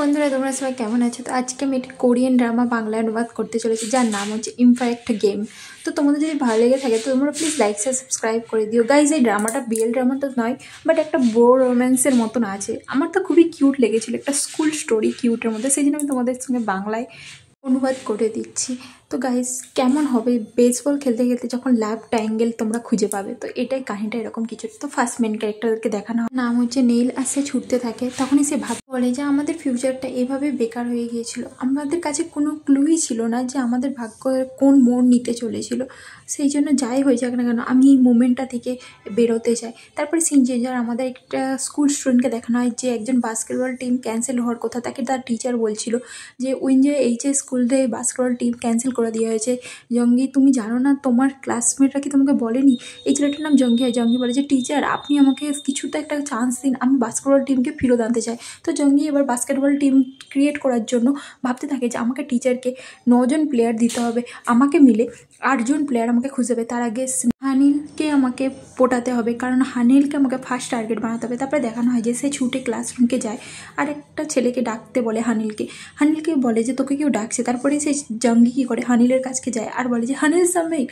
বন্ধুরা তোমরা সবাই কেমন আছো? তো আজকে আমি একটা কোরিয়ান ড্রামা বাংলায় অনুবাদ করতে চলেছি, যার নাম হচ্ছে ইমপ্যাক্ট গেম। তো তোমাদের যদি ভালো লেগে থাকে তো তোমরা প্লিজ লাইক সাবস্ক্রাইব করে দিও গাইজ। এই ড্রামাটা বিএল ড্রামা তো নয়, বাট একটা বো রোম্যান্সের মতন আছে। আমার তো খুবই কিউট লেগেছিলো, একটা স্কুল স্টোরি কিউটের মধ্যে, সেই জন্য আমি তোমাদের সঙ্গে বাংলায় অনুবাদ করে দিচ্ছি। তো গাইস, কেমন হবে বেসবল খেলতে খেলতে যখন লাভ ট্রায়াঙ্গেল তোমরা খুঁজে পাবে, তো এটাই কাহিনীটা এরকম কিছু। তো ফার্স্ট মেন ক্যারেক্টারকে দেখানো হয়, নাম হচ্ছে নীল, আর সে ছুটতে থাকে। তখনই সে বলে যে আমাদের ফিউচারটা এভাবে বেকার হয়ে গিয়েছিল, আমাদের কাছে কোনো ক্লুই ছিল না যে আমাদের ভাগ্য কোন মোড় নিতে চলেছিল। সেই জন্য যাই হয়ে যাক না কেন আমি এই মোমেন্টটা থেকে বেরোতে চাই। তারপরে সিন চেঞ্জার, আমাদের একটা স্কুল স্টুডেন্টকে দেখানো হয় যে একজন বাস্কেটবল টিম ক্যান্সেল হওয়ার কথা, তাকে তার টিচার বলছিল যে উইনজে এইচএস স্কুল থেকে বাস্কেটবল টিম ক্যান্সেল করে দেওয়া হয়েছে। জঙ্গি, তুমি জানো না তোমার ক্লাসমেটরা কি তোমাকে বলেনি? এই ছেলেটার নাম জঙ্গি হয়। জঙ্গি বলে যে টিচার আপনি আমাকে কিছুটা একটা চান্স দিন, আমি বাস্কেটবল টিমকে ফিরত আনতে চাই। তো জঙ্গি এবার বাস্কেটবল টিম ক্রিয়েট করার জন্য ভাবতে থাকে যে আমাকে টিচারকে 9 জন প্লেয়ার দিতে হবে, আমাকে মিলে 8 জন প্লেয়ার আমাকে খুঁজে হবে। তার আগে হানিলকে আমাকে পটাতে হবে, কারণ হানিলকে আমাকে ফার্স্ট টার্গেট বানাতে হবে। তারপরে দেখানো হয় যে সে ছুটে ক্লাসরুমকে যায় আর একটা ছেলেকে ডাকতে বলে হানিলকে বলে যে তোকে কেউ ডাকছে। তারপরে সে জঙ্গি কী করে হানিলের কাছকে যায় আর বলে যে হানিল সামিক,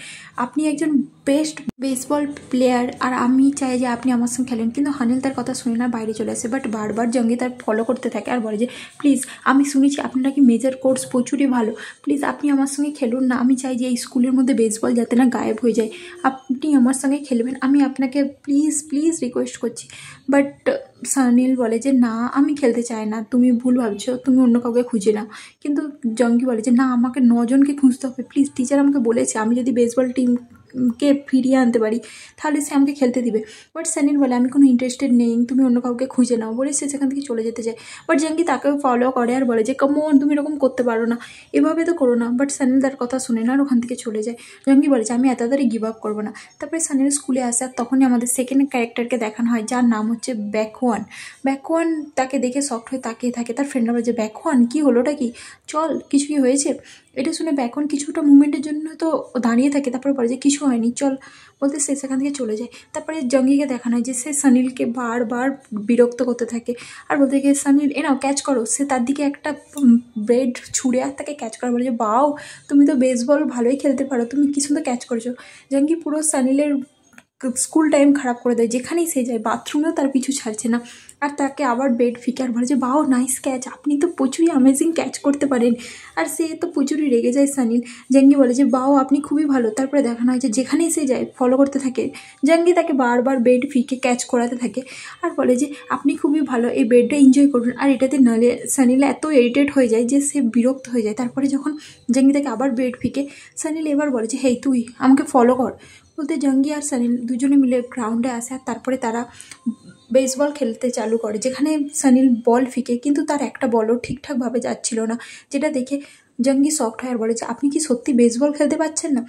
আপনি একজন বেস্ট বেসবল প্লেয়ার আর আমি চাই যে আপনি আমার সঙ্গে খেলেন। কিন্তু হানিল তার কথা শুনে না, বাইরে চলে আসে। বাট বারবার জঙ্গি তার ফলো করতে থাকে আর বলে যে প্লিজ, আমি শুনেছি আপনারা কি মেজর কোর্স প্রচুরই ভালো, প্লিজ আপনি আমার সঙ্গে খেলুন না, আমি চাই যে এই স্কুলের মধ্যে বেসবল যাতে না গায়েব হয়ে যায়, আপনি আমার সঙ্গে খেলবেন, আমি আপনাকে প্লিজ প্লিজ রিকোয়েস্ট করছি। বাট সানিল বলে যে না, আমি খেলতে চাই না, তুমি ভুল ভাবছো, তুমি অন্য কাউকে খুঁজে নাও। কিন্তু জঙ্গি বলে যে না, আমাকে 9 জনকে খুঁজতে হবে, প্লিজ, টিচার আমাকে বলেছে আমি যদি বেসবল টিমকে ফিরিয়ে আনতে পারি তাহলে সে আমাকে খেলতে দিবে। বাট সানিল বলে আমি কোনো ইন্টারেস্টেড নেই, তুমি অন্য কাউকে খুঁজে নাও, বলে সে সেখান থেকে চলে যেতে চায়। বাট জঙ্গি তাকেও ফলো করে আর বলে যে কামন, তুমি এরকম করতে পারো না, এভাবে তো করো না। বাট সানিল তার কথা শুনে না আর ওখান থেকে চলে যায়। জঙ্গি বলে যে আমি এত তাড়াতাড়ি গিভ আপ করবো না। তারপরে সানিল স্কুলে আসে আর তখনই আমাদের সেকেন্ড ক্যারেক্টারকে দেখানো হয়, যার নাম হচ্ছে ব্যাকওয়ান। তাকে দেখে শক্ট হয়ে তাকিয়ে থাকে। তার ফ্রেন্ডরা বলে যে ব্যাকওয়ান কী হলোটা কি, চল, কিছু কি হয়েছে? এটা শুনে ব্যাকওয়ান কিছুটা মুভমেন্টের জন্য তো দাঁড়িয়ে থাকে, তারপরে বলে যে কিছু হয়নি, চল, বলতে সে সেখান থেকে চলে যায়। তারপরে জঙ্গিকে দেখানো হয় যে সে সানিলকে বারবার বিরক্ত করতে থাকে আর বলতে থাকে সানিল এ নাও ক্যাচ করো। সে তার দিকে একটা ব্রেড ছুঁড়ে আর তাকে ক্যাচ করা, বলে যে বাও, তুমি তো বেসবল ভালোই খেলতে পারো, তুমি কি সুন্দর ক্যাচ করেছো। জঙ্গি পুরো সানিলের স্কুল টাইম খারাপ করে দেয়, যেখানেই সে যায় বাথরুমেও তার পিছু ছাড়ছে না। আর তাকে আবার বেড ফিকে আর বলে যে বাও, নাইস ক্যাচ, আপনি তো প্রচুরই অ্যামেজিং ক্যাচ করতে পারেন। আর সে তো প্রচুরই রেগে যায় সানিল। জঙ্গি বলে যে বাও, আপনি খুবই ভালো। তারপরে দেখানো হয় যে যেখানেই সে যায় ফলো করতে থাকে জঙ্গি, তাকে বারবার বেড ফিকে ক্যাচ করাতে থাকে আর বলে যে আপনি খুবই ভালো, এই বেডটা এনজয় করুন। আর এটাতে নালে সানিল এত ইরিটেট হয়ে যায় যে সে বিরক্ত হয়ে যায়। তারপরে যখন জঙ্গি তাকে আবার বেড ফিকে, সানিল এবার বলে যে হেই, তুই আমাকে ফলো কর। বলতে জঙ্গি আর সানিল দুজনে মিলে গ্রাউন্ডে আসে আর তারপরে তারা বেসবল খেলতে চালু করে, যেখানে সানিল বল ফিকে কিন্তু তার একটা বলও ঠিকঠাকভাবে যাচ্ছিল না, যেটা দেখে জঙ্গি শকড হয় আর বলে যে আপনি কি সত্যি বেসবল খেলতে পারছেন না?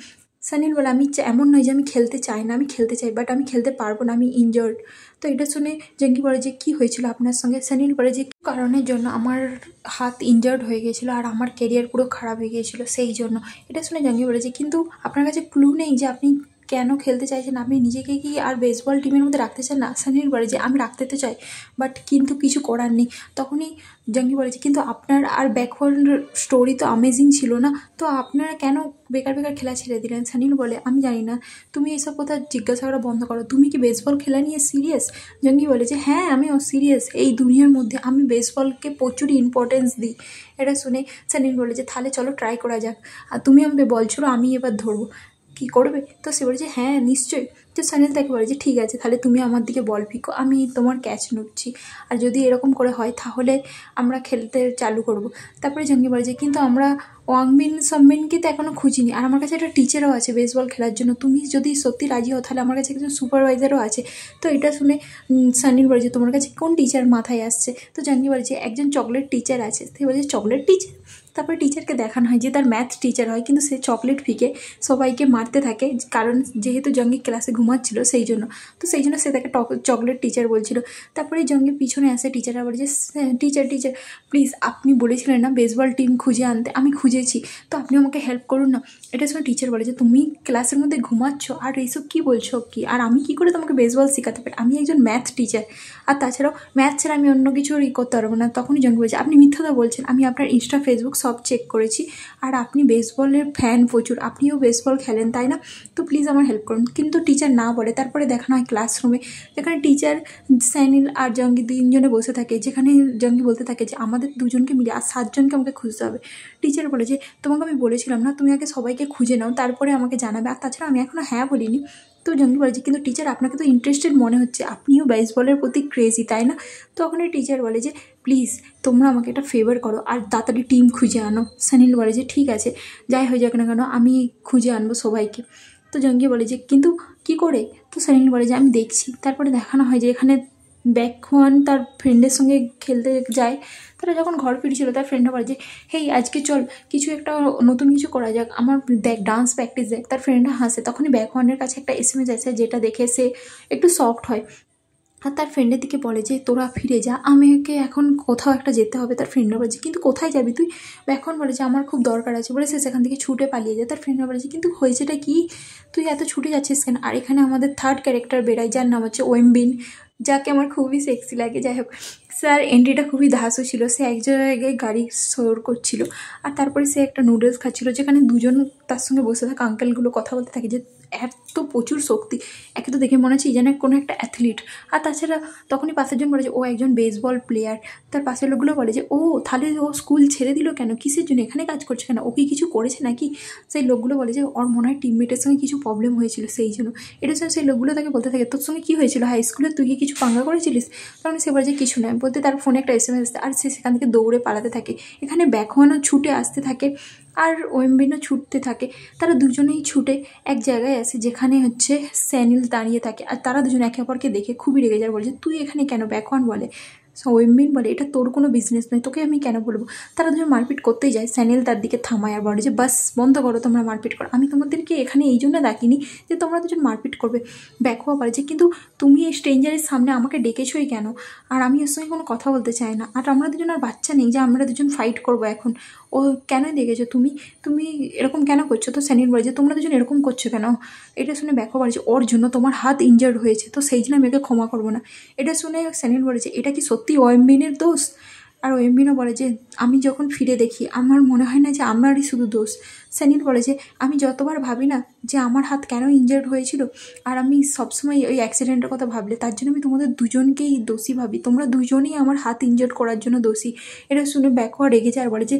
সানিল বলে আমি এমন নয় যে আমি খেলতে চাই না, আমি খেলতে চাই, বাট আমি খেলতে পারবো না, আমি ইনজার্ড। তো এটা শুনে জঙ্গি বলে যে কী হয়েছিল আপনার সঙ্গে? সানিল বলে যে কারণের জন্য আমার হাত ইনজার্ড হয়ে গিয়েছিলো আর আমার কেরিয়ার পুরো খারাপ হয়ে গিয়েছিলো, সেই জন্য। এটা শুনে জঙ্গি বলে যে কিন্তু আপনার কাছে ক্লু নেই যে আপনি কেন খেলতে চাইছেন, আপনি নিজেকে কি আর বেসবল টিমের মধ্যে রাখতে চান না? সানিল বলে যে আমি রাখতে তো চাই, বাট কিন্তু কিছু করার নেই। তখনই জঙ্গি বলে যে কিন্তু আপনার আর ব্যাকওয়ার্ড স্টোরি তো অ্যামেজিং ছিল না, তো আপনারা কেন বেকার বেকার খেলা ছেড়ে দিলেন? সানিল বলে আমি জানি না, তুমি এসব কথা জিজ্ঞাসা করা বন্ধ করো, তুমি কি বেসবল খেলা নিয়ে সিরিয়াস? জঙ্গি বলে যে হ্যাঁ, আমিও সিরিয়াস, এই দুনিয়ার মধ্যে আমি বেসবলকে প্রচুর ইম্পর্টেন্স দিই। এটা শুনে সানিল বলে যে তাহলে চলো ট্রাই করা যাক, আর তুমি আমাকে বলছো আমি এবার ধরবো, কি করবে? তো সে বলে যে হ্যাঁ নিশ্চয়ই। তো সানিল তাকে বলে যে ঠিক আছে, তাহলে তুমি আমার দিকে বল ফিকো, আমি তোমার ক্যাচ নিচ্ছি, আর যদি এরকম করে হয় তাহলে আমরা খেলতে চালু করব। তারপরে জঙ্গি বলে যে কিন্তু আমরা ওয়াংমিন সামমিনকে তো এখনও খুঁজিনি, আর আমার কাছে একটা টিচারও আছে বেসবল খেলার জন্য, তুমি যদি সত্যি রাজি হও তাহলে আমার কাছে একজন সুপারভাইজারও আছে। তো এটা শুনে সানিল বলে যে তোমার কাছে কোন টিচার মাথায় আসছে? তো জঙ্গি বলে যে একজন চকলেট টিচার আছে। সে বলে যে চকলেট টিচার? তারপরে টিচারকে দেখানো হয় যে তার ম্যাথ টিচার হয়, কিন্তু সে চকলেট ফিকে সবাইকে মারতে থাকে, কারণ যেহেতু জঙ্গি ক্লাসে ঘুমো ঘুমাচ্ছিল সেই জন্য। তো সেই জন্য সে তাকে চকলেট টিচার বলছিল। তারপরে জঙ্গি পিছনে আসে, টিচাররা বলে যে টিচার টিচার প্লিজ আপনি বলেছিলেন না বেসবল টিম খুঁজে আনতে, আমি খুঁজেছি, তো আপনি আমাকে হেল্প করুন না। এটা শুনে টিচার বলে যে তুমি ক্লাসের মধ্যে ঘুমাচ্ছ আর এইসব কী বলছো কি, আর আমি কী করে তোমাকে বেসবল শেখাতে পারি, আমি একজন ম্যাথ টিচার, আর তাছাড়াও ম্যাথ ছাড়া আমি অন্য কিছু করতে পারবো না। তখনই জঙ্গি বলছে আপনি মিথ্যাটা বলছেন, আমি আপনার ইনস্টা ফেসবুক সব চেক করেছি, আর আপনি বেসবলের ফ্যান প্রচুর, আপনিও বেসবল খেলেন তাই না, তো প্লিজ আমার হেল্প করুন। কিন্তু টিচার না বলে। তারপরে দেখানো হয় ক্লাসরুমে, যেখানে টিচার, সানিল আর জঙ্গি তিনজনে বসে থাকে, যেখানে জঙ্গি বলতে থাকে যে আমাদের দুজনকে মিলে আর 7 জনকে আমাকে খুঁজতে হবে। টিচার বলে যে তোমাকে আমি বলেছিলাম না তুমি আগে সবাইকে খুঁজে নাও তারপরে আমাকে জানাবে, আর তাছাড়া আমি এখনও হ্যাঁ বলিনি। তো জঙ্গি বলে যে কিন্তু টিচার আপনাকে তো ইন্টারেস্টেড মনে হচ্ছে, আপনিও বেসবলের প্রতি ক্রেজি তাই না। তখন টিচার বলে যে প্লিজ তোমরা আমাকে একটা ফেভার করো আর তাড়াতাড়ি টিম খুঁজে আনো। সানিল বলে যে ঠিক আছে যাই হয়ে যাক না কেন আমি খুঁজে আনবো সবাইকে। তো জঙ্গি বলে যে কিন্তু কি করে, তো সানিল বলে যে আমি দেখছি। তারপরে দেখানো হয় যে এখানে ব্যাকওয়ান তার ফ্রেন্ডের সঙ্গে খেলতে যায়। তারা যখন ঘর ফিরছিল তার ফ্রেন্ডরা বলে যে হেই আজকে চল কিছু একটা নতুন কিছু করা যাক, আমার দেখ ডান্স প্র্যাকটিস দেখ। তার ফ্রেন্ডরা হাসে। তখনই ব্যাকওয়ানের কাছে একটা SMS আসে, যেটা দেখে সে একটু সফট হয় আর তার ফ্রেন্ডের দিকে বলে যে তোরা ফিরে যা, আমাকে এখন কোথাও একটা যেতে হবে। তার ফ্রেন্ডরা বলছে কিন্তু কোথায় যাবি তুই, এখন বলে যে আমার খুব দরকার আছে, বলে সে সেখান থেকে ছুটে পালিয়ে যায়। তার ফ্রেন্ডরা বলেছে কিন্তু হয়েছেটা কি, তুই এত ছুটে যাচ্ছিস কেন। আর এখানে আমাদের থার্ড ক্যারেক্টার বেড়ায়, যার নাম হচ্ছে ওয়েমবিন, যাকে আমার খুবই সেক্সি লাগে। যাই হোক, স্যার এন্ট্রিটা খুবই ধাসু ছিল। সে এক জায়গায় গাড়ি সোর করছিল আর তারপরে সে একটা নুডলস খাচ্ছিল, যেখানে দুজন তার সঙ্গে বসে থাকা আঙ্কেলগুলো কথা বলতে থাকে যে এত প্রচুর শক্তি, একে তো দেখে মনে হচ্ছে যেন কোনো একটা অ্যাথলিট। আর তাছাড়া তখনই পাশের জন বলে যে ও একজন বেসবল প্লেয়ার। তার পাশের লোকগুলো বলে যে ও তাহলে ও স্কুল ছেড়ে দিল কেন, কিসের জন্য এখানে কাজ করছে কেন, ও কি কিছু করেছে নাকি। সেই লোকগুলো বলে যে ওর মনে হয় টিমমেটের সঙ্গে কিছু প্রবলেম হয়েছিল সেই জন্য। এটা শুনে সেই লোকগুলো তাকে বলতে থাকে তোর সঙ্গে কী হয়েছিল হাই স্কুলে, তুই কি কিছু পাঙ্গা করেছিলিস। তখন সে বলে যে কিছু নয়, বলতে তার ফোনে একটা SMS আসতে আর সে সেখান থেকে দৌড়ে পালাতে থাকে। এখানে ব্যাকওয়ানও ছুটে আসতে থাকে আর ওয়েমবিনও ছুটতে থাকে। তারা দুজনেই ছুটে এক জায়গায় আসে যেখানে হচ্ছে স্যানিল দাঁড়িয়ে থাকে, আর তারা দুজন একে অপরকে দেখে খুবই রেগে যায়, বলছে তুই এখানে কেন। ব্যাকওয়ান বলে, ওয়েমবিন বলে এটা তোর কোনো বিজনেস নয়, তোকে আমি কেন বলবো। তারা দুজন মারপিট করতেই যায়। স্যানিল তার দিকে থামায় আর বলে যে বাস বন্ধ করো তোমরা মারপিট করো, আমি তোমাদেরকে এখানে এই জন্য ডাকিনি যে তোমরা দুজন মারপিট করবে। ব্যাকওয়া বলে যে কিন্তু তুমি এই স্ট্রেঞ্জারের সামনে আমাকে ডেকেছোই কেন, আর আমি ওর সঙ্গে কোনো কথা বলতে চাই না, আর আমরা দুজন আর বাচ্চা নেই যে আমরা দুজন ফাইট করবো এখন, ও কেন দেখেছো তুমি তুমি এরকম কেন করছো। তো স্যানিল বলে যে তোমরা দুজন এরকম করছো কেন। এটা শুনে ব্যাকওয়া বলে যে ওর জন্য তোমার হাত ইনজার্ড হয়েছে, তো সেই জন্য আমি ওকে ক্ষমা করবো না। এটা শুনে স্যানিল বলে যে এটা কি সত্যি ওয়েমবিনের দোষ। আর ওয়েমবিনও বলে যে আমি যখন ফিরে দেখি আমার মনে হয় না যে আমারই শুধু দোষ। স্যানিল বলে যে আমি যতবার ভাবি না যে আমার হাত কেন ইনজার্ড হয়েছিল, আর আমি সবসময় ওই অ্যাক্সিডেন্টের কথা ভাবলে তার জন্য আমি তোমাদের দুজনকেই দোষী ভাবি, তোমরা দুজনেই আমার হাত ইনজার্ড করার জন্য দোষী। এটা শুনে ব্যাকওয়া রেগে যায় আর বলে যে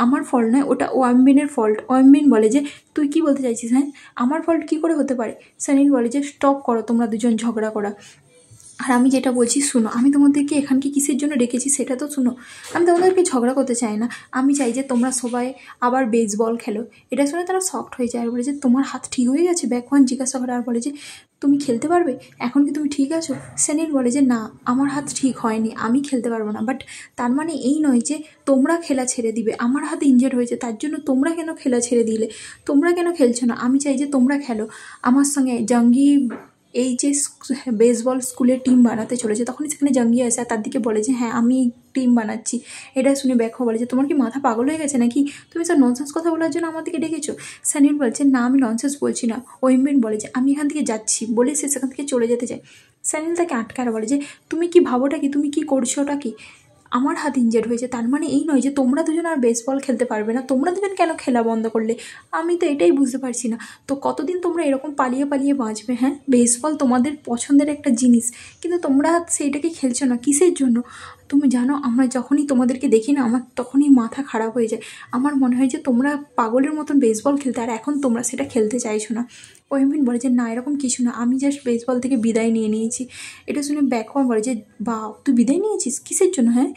আমার ফল্ট নয়, ওটা ওয়েমবিনের ফল্ট। ওয়েমবিন বলে যে তুই কি বলতে চাইছিস, হ্যাঁ আমার ফল্ট কী করে হতে পারে। স্যানিল বলে যে স্টপ করো তোমরা দুজন ঝগড়া করা, আর আমি যেটা বলছি শুনো, আমি তোমাদেরকে এখানকে কিসের জন্য ডেকেছি সেটা তো শুনো। আমি তোমাদেরকে ঝগড়া করতে চাই না, আমি চাই যে তোমরা সবাই আবার বেসবল খেলো। এটা শুনে তারা শকড হয়ে যায় আর বলে যে তোমার হাত ঠিক হয়ে গেছে। ব্যাকওয়ান জিজ্ঞাসা করে আর বলে যে তুমি খেলতে পারবে, এখন কি তুমি ঠিক আছো। স্যানিল বলে যে না আমার হাত ঠিক হয়নি, আমি খেলতে পারবো না, বাট তার মানে এই নয় যে তোমরা খেলা ছেড়ে দিবে। আমার হাত ইনজার্ড হয়েছে তার জন্য তোমরা কেন খেলা ছেড়ে দিলে, তোমরা কেন খেলছো না, আমি চাই যে তোমরা খেলো আমার সঙ্গে। জঙ্গি এই যে বেসবল স্কুলের টিম বানাতে চলেছে, তখনই সেখানে জঙ্গি আসে আর তার দিকে বলে যে হ্যাঁ আমি টিম বানাচ্ছি। এটা শুনে ব্যাকওয়া বলে যে তোমার কি মাথা পাগল হয়ে গেছে নাকি, তুমি স্যার ননসেন্স কথা বলার জন্য আমার দিকে ডেকেছো। স্যানিল বলছে না আমি ননসেন্স বলছি না। ওয়েমবিন বলে যে আমি এখান থেকে যাচ্ছি, বলে সে সেখান থেকে চলে যেতে চায়। স্যানিল তাকে আটকার বলে যে তুমি কি ভাবোটা কি, তুমি কি করছোটা কি, আমার হাত ইনজার্ড হয়েছে তার মানে এই নয় যে তোমরা দুজন আর বেসবল খেলতে পারবে না, তোমরা দুজন কেন খেলা বন্ধ করলে, আমি তো এটাই বুঝতে পারছি না। তো কতদিন তোমরা এরকম পালিয়ে পালিয়ে বাঁচবে, হ্যাঁ বেসবল তোমাদের পছন্দের একটা জিনিস কিন্তু তোমরা সেইটাকে খেলছো না কিসের জন্য। তুমি জানো আমরা যখনই তোমাদেরকে দেখি না আমার তখনই মাথা খারাপ হয়ে যায়, আমার মনে হয় যে তোমরা পাগলের মতন বেসবল খেলতে, আর এখন তোমরা সেটা খেলতে চাইছো না। ওয়েমবিন বলে যে না এরকম কিছু না, আমি জাস্ট বেসবল থেকে বিদায় নিয়ে নিয়েছি। এটা শুনে ব্যাকওয়ান বলে যে বা তুই বিদায় নিয়েছিস কিসের জন্য, হ্যাঁ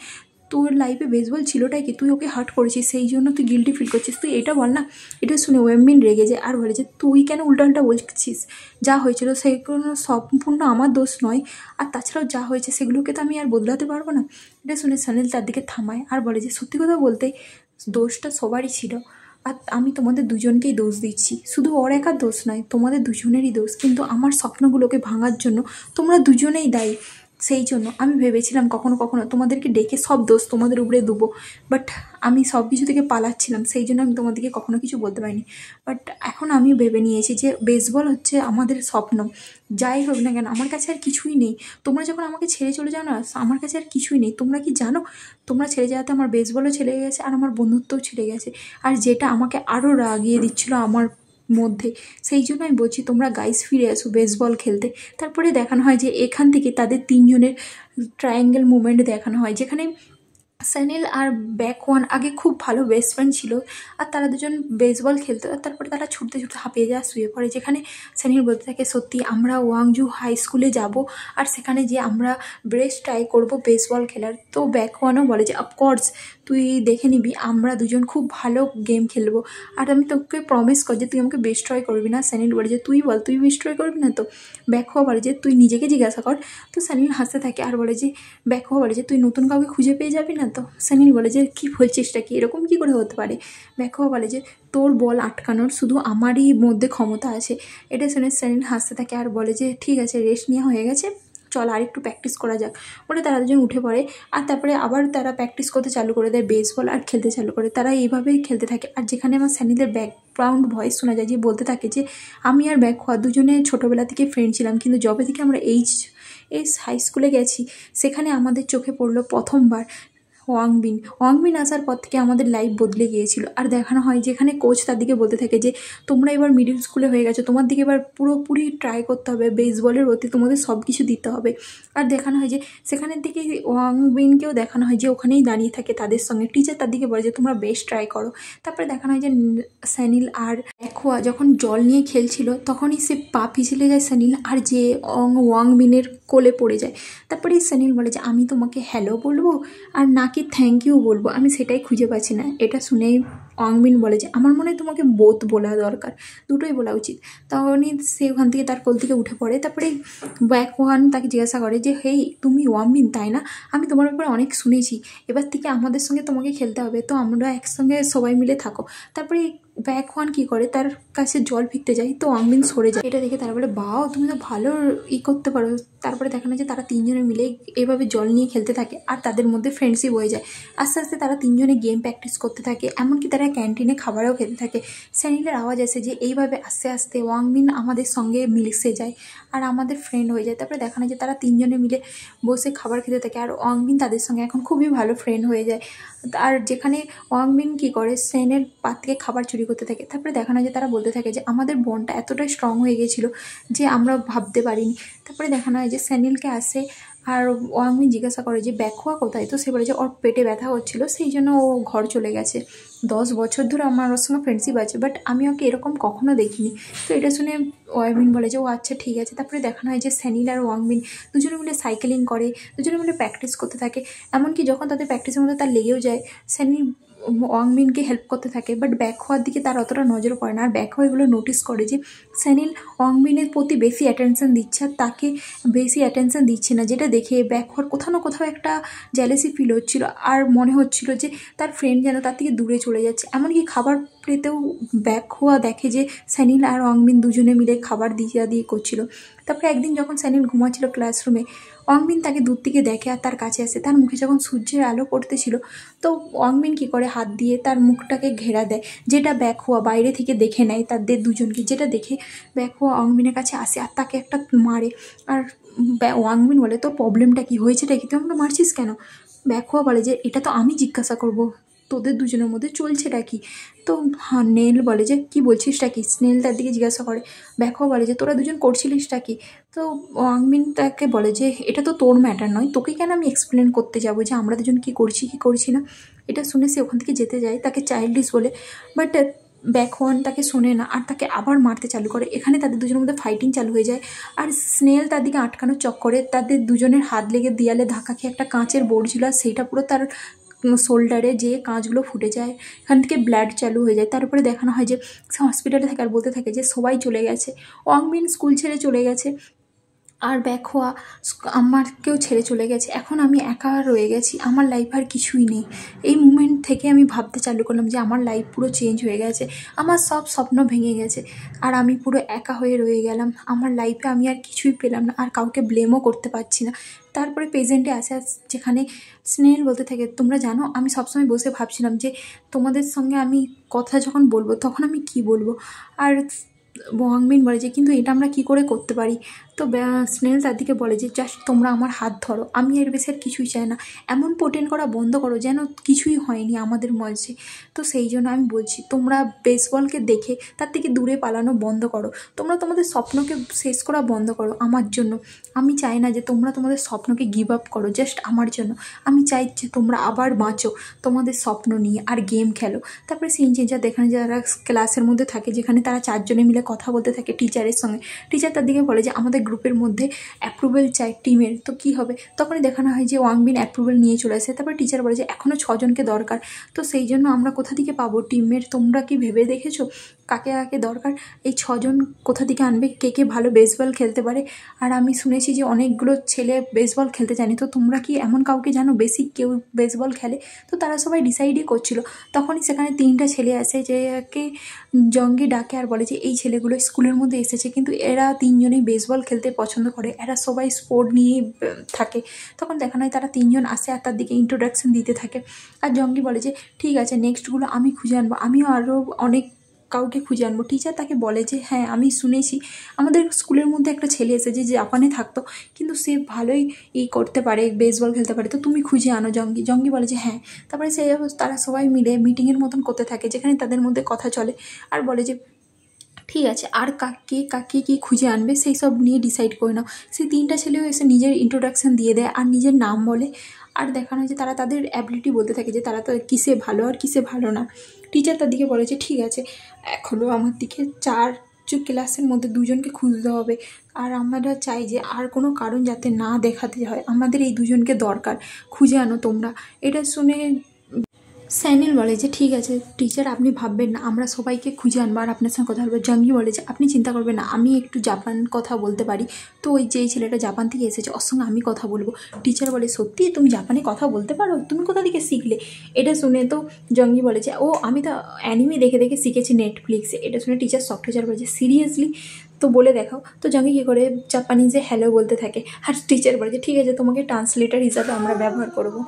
তোর লাইফে বেসবল ছিলটাই কি, তুই ওকে হার্ট করেছিস সেই জন্য তুই গিল্টি ফিল করছিস, তুই এটা বল না। এটা শুনে ওয়েমবিন রেগে যায় আর বলে যে তুই কেন উল্টাপাল্টা বলছিস, যা হয়েছিল সেগুলো সম্পূর্ণ আমার দোষ নয়, আর তাছাড়াও যা হয়েছে সেগুলোকে তো আমি আর বদলাতে পারবো না। এটা শুনে সানিল তার দিকে থামায় আর বলে যে সত্যি কথা বলতে দোষটা সবারই ছিল, আর আমি তোমাদের দুজনকেই দোষ দিচ্ছি, শুধু ওর একার দোষ নয়, তোমাদের দুজনেরই দোষ। কিন্তু আমার স্বপ্নগুলোকে ভাঙার জন্য তোমরা দুজনেই দায়ী। সেই জন্য আমি ভেবেছিলাম কখনো কখনো তোমাদেরকে ডেকে সব দোষ তোমাদের উপরে দেবো, বাট আমি সব কিছু থেকে পালাচ্ছিলাম, সেই জন্য আমি তোমাদেরকে কখনো কিছু বলতে পারিনি। বাট এখন আমি ভেবে নিয়েছি যে বেসবল হচ্ছে আমাদের স্বপ্ন। যাই হোক না কেন, আমার কাছে আর কিছুই নেই। তোমরা যখন আমাকে ছেড়ে চলে যাও না, আমার কাছে আর কিছুই নেই। তোমরা কি জানো, তোমরা ছেড়ে যাওয়াতে আমার বেসবলও ছেড়ে গেছে আর আমার বন্ধুত্বও ছেড়ে গেছে। আর যেটা আমাকে আরও রাগিয়ে দিচ্ছিলো আমার মধ্যে, সেই জন্য আমি বলছি তোমরা গাইস ফিরে আসো বেসবল খেলতে। তারপরে দেখানো হয় যে এখান থেকে তাদের তিনজনের ট্রায়াঙ্গেল মুভমেন্ট দেখানো হয়, যেখানে সানিল আর ব্যাকওয়ান আগে খুব ভালো বেস্ট ফ্রেন্ড ছিল, আর তারা দুজন বেসবল খেলতো। আর তারপরে তারা ছুটতে ছুটতে হাঁপিয়ে যাওয়া শুয়ে পড়ে, যেখানে সানিল বলতে থাকে সত্যি আমরা ওয়াংজু হাই স্কুলে যাব আর সেখানে যে আমরা বেস্ট ট্রাই করবো বেসবল খেলার। তো ব্যাকওয়ানও বলে যে অফকোর্স তুই দেখে নিবি, আমরা দুজন খুব ভালো গেম খেলবো আর আমি তোকে প্রমিস কর যে তুই আমাকে বেস্ট ট্রাই করবি না। সানিল বলে যে তুই বল তুই বেস্ট ট্রাই করবি না তো? ব্যাকওয়া বলে যে তুই নিজেকে জিজ্ঞাসা কর। তো সানিল হাসতে থাকে আর বলে যে ব্যাকওয়া বলে যে তুই নতুন কাউকে খুঁজে পেয়ে যাবি না তো? সানিল বলে যে কী বলছিসটা কি, এরকম কী করে হতে পারে? ব্যাকওয়া বলে যে তোর বল আটকানোর শুধু আমারই মধ্যে ক্ষমতা আছে। এটা শুনে সানিল হাসতে থাকে আর বলে যে ঠিক আছে, রেস্ট নেওয়া হয়ে গেছে, চল আর একটু প্র্যাকটিস করা যাক। বলে তারা দুজন উঠে পড়ে আর তারপরে আবার তারা প্র্যাকটিস করতে চালু করে দেয় বেসবল আর খেলতে চালু করে। তারা এইভাবেই খেলতে থাকে। আর যেখানে আমার সানিদের ব্যাকগ্রাউন্ড ভয়েস শোনা যায় যে বলতে থাকে যে আমি আর ব্যাকওয়া দুজনে ছোটোবেলা থেকে ফ্রেন্ড ছিলাম, কিন্তু যবে থেকে আমরা এই হাই স্কুলে গেছি সেখানে আমাদের চোখে পড়লো প্রথমবার ওয়াংবিন আসার পর থেকে আমাদের লাইফ বদলে গিয়েছিল। আর দেখানো হয় যেখানে কোচ তার দিকে বলতে থাকে যে তোমরা এবার মিডিল স্কুলে হয়ে গেছো, তোমার দিকে এবার পুরোপুরি ট্রাই করতে হবে, বেসবলের প্রতি তোমাদের সব কিছু দিতে হবে। আর দেখানো হয় যে সেখানের দিকে ওয়াংবিনকেও দেখানো হয় যে ওখানেই দাঁড়িয়ে থাকে তাদের সঙ্গে। টিচার তার দিকে বলে যে তোমরা বেস্ট ট্রাই করো। তারপরে দেখানো হয় যে সানিল আর ব্যাকওয়া যখন জল নিয়ে খেলছিল তখনই সে পা পিছলে যায় সানিল, আর যে ওয়াংবিনের কোলে পড়ে যায়। তারপরে সানিল বলে যে আমি তোমাকে হ্যালো বলবো আর নাকি থ্যাংক ইউ বলবো, আমি সেটাই খুঁজে পাচ্ছি না। এটা শুনেই ওয়াংবিন বলে যে আমার মনে হয় তোমাকে বোথ বলা দরকার, দুটোই বলা উচিত। তখনই সে ওখান থেকে তার কোল থেকে উঠে পড়ে। তারপরে ব্যাকওয়ান তাকে জিজ্ঞাসা করে যে হেই তুমি ওয়াংবিন তাই না, আমি তোমার ব্যাপারে অনেক শুনেছি, এবার থেকে আমাদের সঙ্গে তোমাকে খেলতে হবে, তো আমরা একসঙ্গে সবাই মিলে থাকো। তারপরে ব্যাকওয়ান কী করে, তার কাছে জল ফিরতে যায়, তো ওয়াংবিন সরে যায়। এটা দেখে তারা বলে বাও তুমি তো ভালো করতে পারো। তারপরে দেখানো যে তারা তিনজনে মিলে এভাবে জল নিয়ে খেলতে থাকে আর তাদের মধ্যে ফ্রেন্ডশিপ হয়ে যায়। আস্তে আস্তে তারা তিনজনে গেম প্র্যাকটিস করতে থাকে, এমনকি তারা ক্যান্টিনে খাবারও খেতে থাকে। স্যানিলের আওয়াজ আসে যে এইভাবে আস্তে আস্তে ওয়াংবিন আমাদের সঙ্গে মিশে যায় আর আমাদের ফ্রেন্ড হয়ে যায়। তারপরে দেখানো যে তারা তিনজনে মিলে বসে খাবার খেতে থাকে আর ওয়াংবিন তাদের সঙ্গে এখন খুবই ভালো ফ্রেন্ড হয়ে যায়। আর যেখানে ওয়াংবিন কী করে সেনের পাত থেকে খাবার চুরি করতে থাকে। তারপরে দেখানো যায় তারা বলতে থাকে যে আমাদের বন্ডটা এতটাই স্ট্রং হয়ে গেছিলো যে আমরা ভাবতে পারিনি। তারপরে দেখানো হয় যে স্যানিলকে আসে আর ওয়াংবিন জিজ্ঞাসা করে যে ব্যাকওয়া কোথায়, তো সে বলে যে ওর পেটে ব্যথা হচ্ছিলো সেই জন্য ও ঘর চলে গেছে। 10 বছর ধরে আমার ওর সঙ্গে ফ্রেন্ডশিপ আছে, বাট আমি ওকে এরকম কখনো দেখিনি। তো এটা শুনে ওয়াংবিন বলে যে ও আচ্ছা ঠিক আছে। তারপরে দেখানো হয় যে স্যানিল আর ওয়াংবিন দুজনে মিলে সাইকেলিং করে, দুজনে মিলে প্র্যাকটিস করতে থাকে। এমনকি যখন তাদের প্র্যাকটিসের মধ্যে তার লেগেও যায়, স্যানিল ওয়াংবিনকে হেল্প করতে থাকে, বাট ব্যাকওয়ার দিকে তার অতটা নজর পড়ে না। আর ব্যাকওয়া এগুলো নোটিস করে যে স্যানিল ওয়াংবিনের প্রতি বেশি অ্যাটেনশন দিচ্ছে আর তাকে বেশি অ্যাটেনশন দিচ্ছে না, যেটা দেখে ব্যাকওয়ার কোথাও না কোথাও একটা জেলাসি ফিল হচ্ছিল আর মনে হচ্ছিল যে তার ফ্রেন্ড যেন তার থেকে দূরে চলে যাচ্ছে। এমনকি খাবার প্লেতেও ব্যাকওয়া দেখে যে স্যানিল আর ওয়াংবিন দুজনে মিলে খাবার দিয়ে করছিল। তারপরে একদিন যখন স্যানিল ঘুমাচ্ছিল ক্লাসরুমে, ওয়াংবিন তাকে দূর থেকে দেখে আর তার কাছে আসে। তার মুখে যখন সূর্যের আলো পড়তেছিল, তো ওয়াংবিন কী করে হাত দিয়ে তার মুখটাকে ঘেরা দেয়, যেটা ব্যাকওয়া বাইরে থেকে দেখে নেয় তাদের দুজনকে, যেটা দেখে ব্যাকওয়া ওয়াংবিনের কাছে আসে আর তাকে একটা মারে। আর ওয়াংবিন বলে তোর প্রবলেমটা কী হয়েছেটা কি, তুই আমাকে মারছিস কেন? ব্যাকওয়া বলে যে এটা তো আমি জিজ্ঞাসা করবো, তোদের দুজনের মধ্যে চলছেটা কি? তো নেল বলে যে কী বলছিসটা কি? স্নেল তার দিকে জিজ্ঞাসা করে। ব্যাকওয়া বলে যে তোরা দুজন করছিলিসটা কি? তো ওয়াংবিন তাকে বলে যে এটা তো তোর ম্যাটার নয়, তোকে কেন আমি এক্সপ্লেন করতে যাবো যে আমরা দুজন কী করছি কী করছি না। এটা শুনে সে ওখান থেকে যেতে যায় তাকে চাইল্ডিশ বলে, বাট ব্যাকওয়ান তাকে শোনে না আর তাকে আবার মারতে চালু করে। এখানে তাদের দুজনের মধ্যে ফাইটিং চালু হয়ে যায় আর স্নেল তার দিকে আটকানোর চক্করে তাদের দুজনের হাত লেগে দেয়ালে ধাক্কা খেয়ে একটা কাঁচের বোর্ড ছিল আর সেইটা পুরো তার শোল্ডারে যে কাঁচগুলো ফুটে যায়, এখান থেকে ব্লাড চালু হয়ে যায়। তারপরে দেখানো হয় যে সে হসপিটালে থাকে আর বলতে থাকে যে সবাই চলে গেছে, ওয়াংবিন স্কুল ছেড়ে চলে গেছে আর ব্যাকওয়া আমারকেও ছেড়ে চলে গেছে, এখন আমি একা রয়ে গেছি, আমার লাইফ আর কিছুই নেই। এই মুমেন্ট থেকে আমি ভাবতে চালু করলাম যে আমার লাইফ পুরো চেঞ্জ হয়ে গেছে, আমার সব স্বপ্ন ভেঙে গেছে, আর আমি পুরো একা হয়ে রয়ে গেলাম। আমার লাইফে আমি আর কিছুই পেলাম না, আর কাউকে ব্লেমও করতে পারছি না। তারপরে প্রেজেন্টে আসে, যেখানে স্নেল বলতে থাকে, তোমরা জানো আমি সবসময় বসে ভাবছিলাম যে তোমাদের সঙ্গে আমি কথা যখন বলবো তখন আমি কি বলবো। আর ওয়াংমিন বলে যে কিন্তু এটা আমরা কি করে করতে পারি। তো স্নেল তার দিকে বলে যে জাস্ট তোমরা আমার হাত ধরো, আমি এর বেশি আর কিছুই চাই না, এমন পোটেন করা বন্ধ করো যেন কিছুই হয়নি আমাদের মধ্যে। তো সেই জন্য আমি বলছি তোমরা বেসবলকে দেখে তার থেকে দূরে পালানো বন্ধ করো, তোমরা তোমাদের স্বপ্নকে শেষ করা বন্ধ করো আমার জন্য। আমি চাই না যে তোমরা তোমাদের স্বপ্নকে গিভ আপ করো জাস্ট আমার জন্য, আমি চাই যে তোমরা আবার বাঁচো তোমাদের স্বপ্ন নিয়ে আর গেম খেলো। তারপরে সিন চেঞ্জার দেখানো যায় যারা ক্লাসের মধ্যে থাকে, যেখানে তারা চারজনে মিলে কথা বলতে থাকে টিচারের সঙ্গে। টিচার তার দিকে বলে যে আমাদের গ্রুপের মধ্যে অ্যাপ্রুভেল চাই টিমের, তো কি হবে। তখনই দেখানো হয় যে ওয়াংবিন অ্যাপ্রুভেল নিয়ে চলে আসে। তারপরে টিচার বলে যে এখনও 6 জনকে দরকার, তো সেই জন্য আমরা কোথা থেকে পাবো টিমের, তোমরা কি ভেবে দেখেছো কাকে কাকে দরকার, এই 6 জন কোথা থেকে আনবে, কে কে ভালো বেসবল খেলতে পারে। আর আমি শুনেছি যে অনেকগুলো ছেলে বেসবল খেলতে জানে, তো তোমরা কি এমন কাউকে জানো বেসিক কেউ বেসবল খেলে। তো তারা সবাই ডিসাইডই করছিল। তখনই সেখানে 3টা ছেলে আসে, যেকে জঙ্গি ডাকে আর বলে যে এই ছেলেগুলো স্কুলের মধ্যে এসেছে, কিন্তু এরা 3জনেই বেসবল খেলতে পছন্দ করে, এরা সবাই স্পোর্ট নিয়েই থাকে। তখন দেখানো হয় তারা 3জন আসে আর তার দিকে ইন্ট্রোডাকশন দিতে থাকে। আর জঙ্গি বলে যে ঠিক আছে নেক্সটগুলো আমি খুঁজে আনবো, আমিও আরও অনেক কাউকে খুঁজে আনবো। টিচার তাকে বলে যে হ্যাঁ আমি শুনেছি আমাদের স্কুলের মধ্যে একটা ছেলে এসেছে যে জাপানে থাকতো, কিন্তু সে ভালোই করতে পারে, বেসবল খেলতে পারে, তো তুমি খুঁজে আনো। জঙ্গি জঙ্গি বলে যে হ্যাঁ। তারপরে তারা সবাই মিলে মিটিংয়ের মতন করতে থাকে, যেখানে তাদের মধ্যে কথা চলে আর বলে যে ঠিক আছে আর কাকে কি খুঁজে আনবে সেই সব নিয়ে ডিসাইড করে নাও। সেই 3টা ছেলেও এসে নিজের ইন্ট্রোডাকশান দিয়ে দেয় আর নিজের নাম বলে, আর দেখানো হয় যে তারা তাদের অ্যাবিলিটি বলতে থাকে যে তারা তো কিসে ভালো আর কিসে ভালো না। টিচার তার দিকে বলে যে ঠিক আছে এখনও আমার দিকে 4 ক্লাসের মধ্যে 2জনকে খুঁজতে হবে, আর আমরা চাই যে আর কোনো কারণ যাতে না দেখাতে হয়, আমাদের এই 2জনকে দরকার, খুঁজে আনো তোমরা। এটা শুনে স্যানিল বলে যে ঠিক আছে টিচার আপনি ভাববেন না, আমরা সবাইকে খুঁজে আনবো আর আপনার সঙ্গে কথা বলবো। জঙ্গি বলে যে আপনি চিন্তা করবেন না, আমি একটু জাপান কথা বলতে পারি, তো ওই যে ছেলেটা জাপান থেকে এসেছে ওর সঙ্গে আমি কথা বলবো। টিচার বলে সত্যি তুমি জাপানে কথা বলতে পারো, তুমি কোথা থেকে শিখলে। এটা শুনে তো জঙ্গি বলে যে ও আমি তো অ্যানিমে দেখে দেখে শিখেছি নেটফ্লিক্সে। এটা শুনে টিচার শক। টিচার বলে যে সিরিয়াসলি, তো বলে দেখাও। তো জঙ্গি কী করে জাপানিজে হ্যালো বলতে থাকে, আর টিচার বলে যে ঠিক আছে তোমাকে ট্রান্সলেটার হিসাবে আমরা ব্যবহার করবো।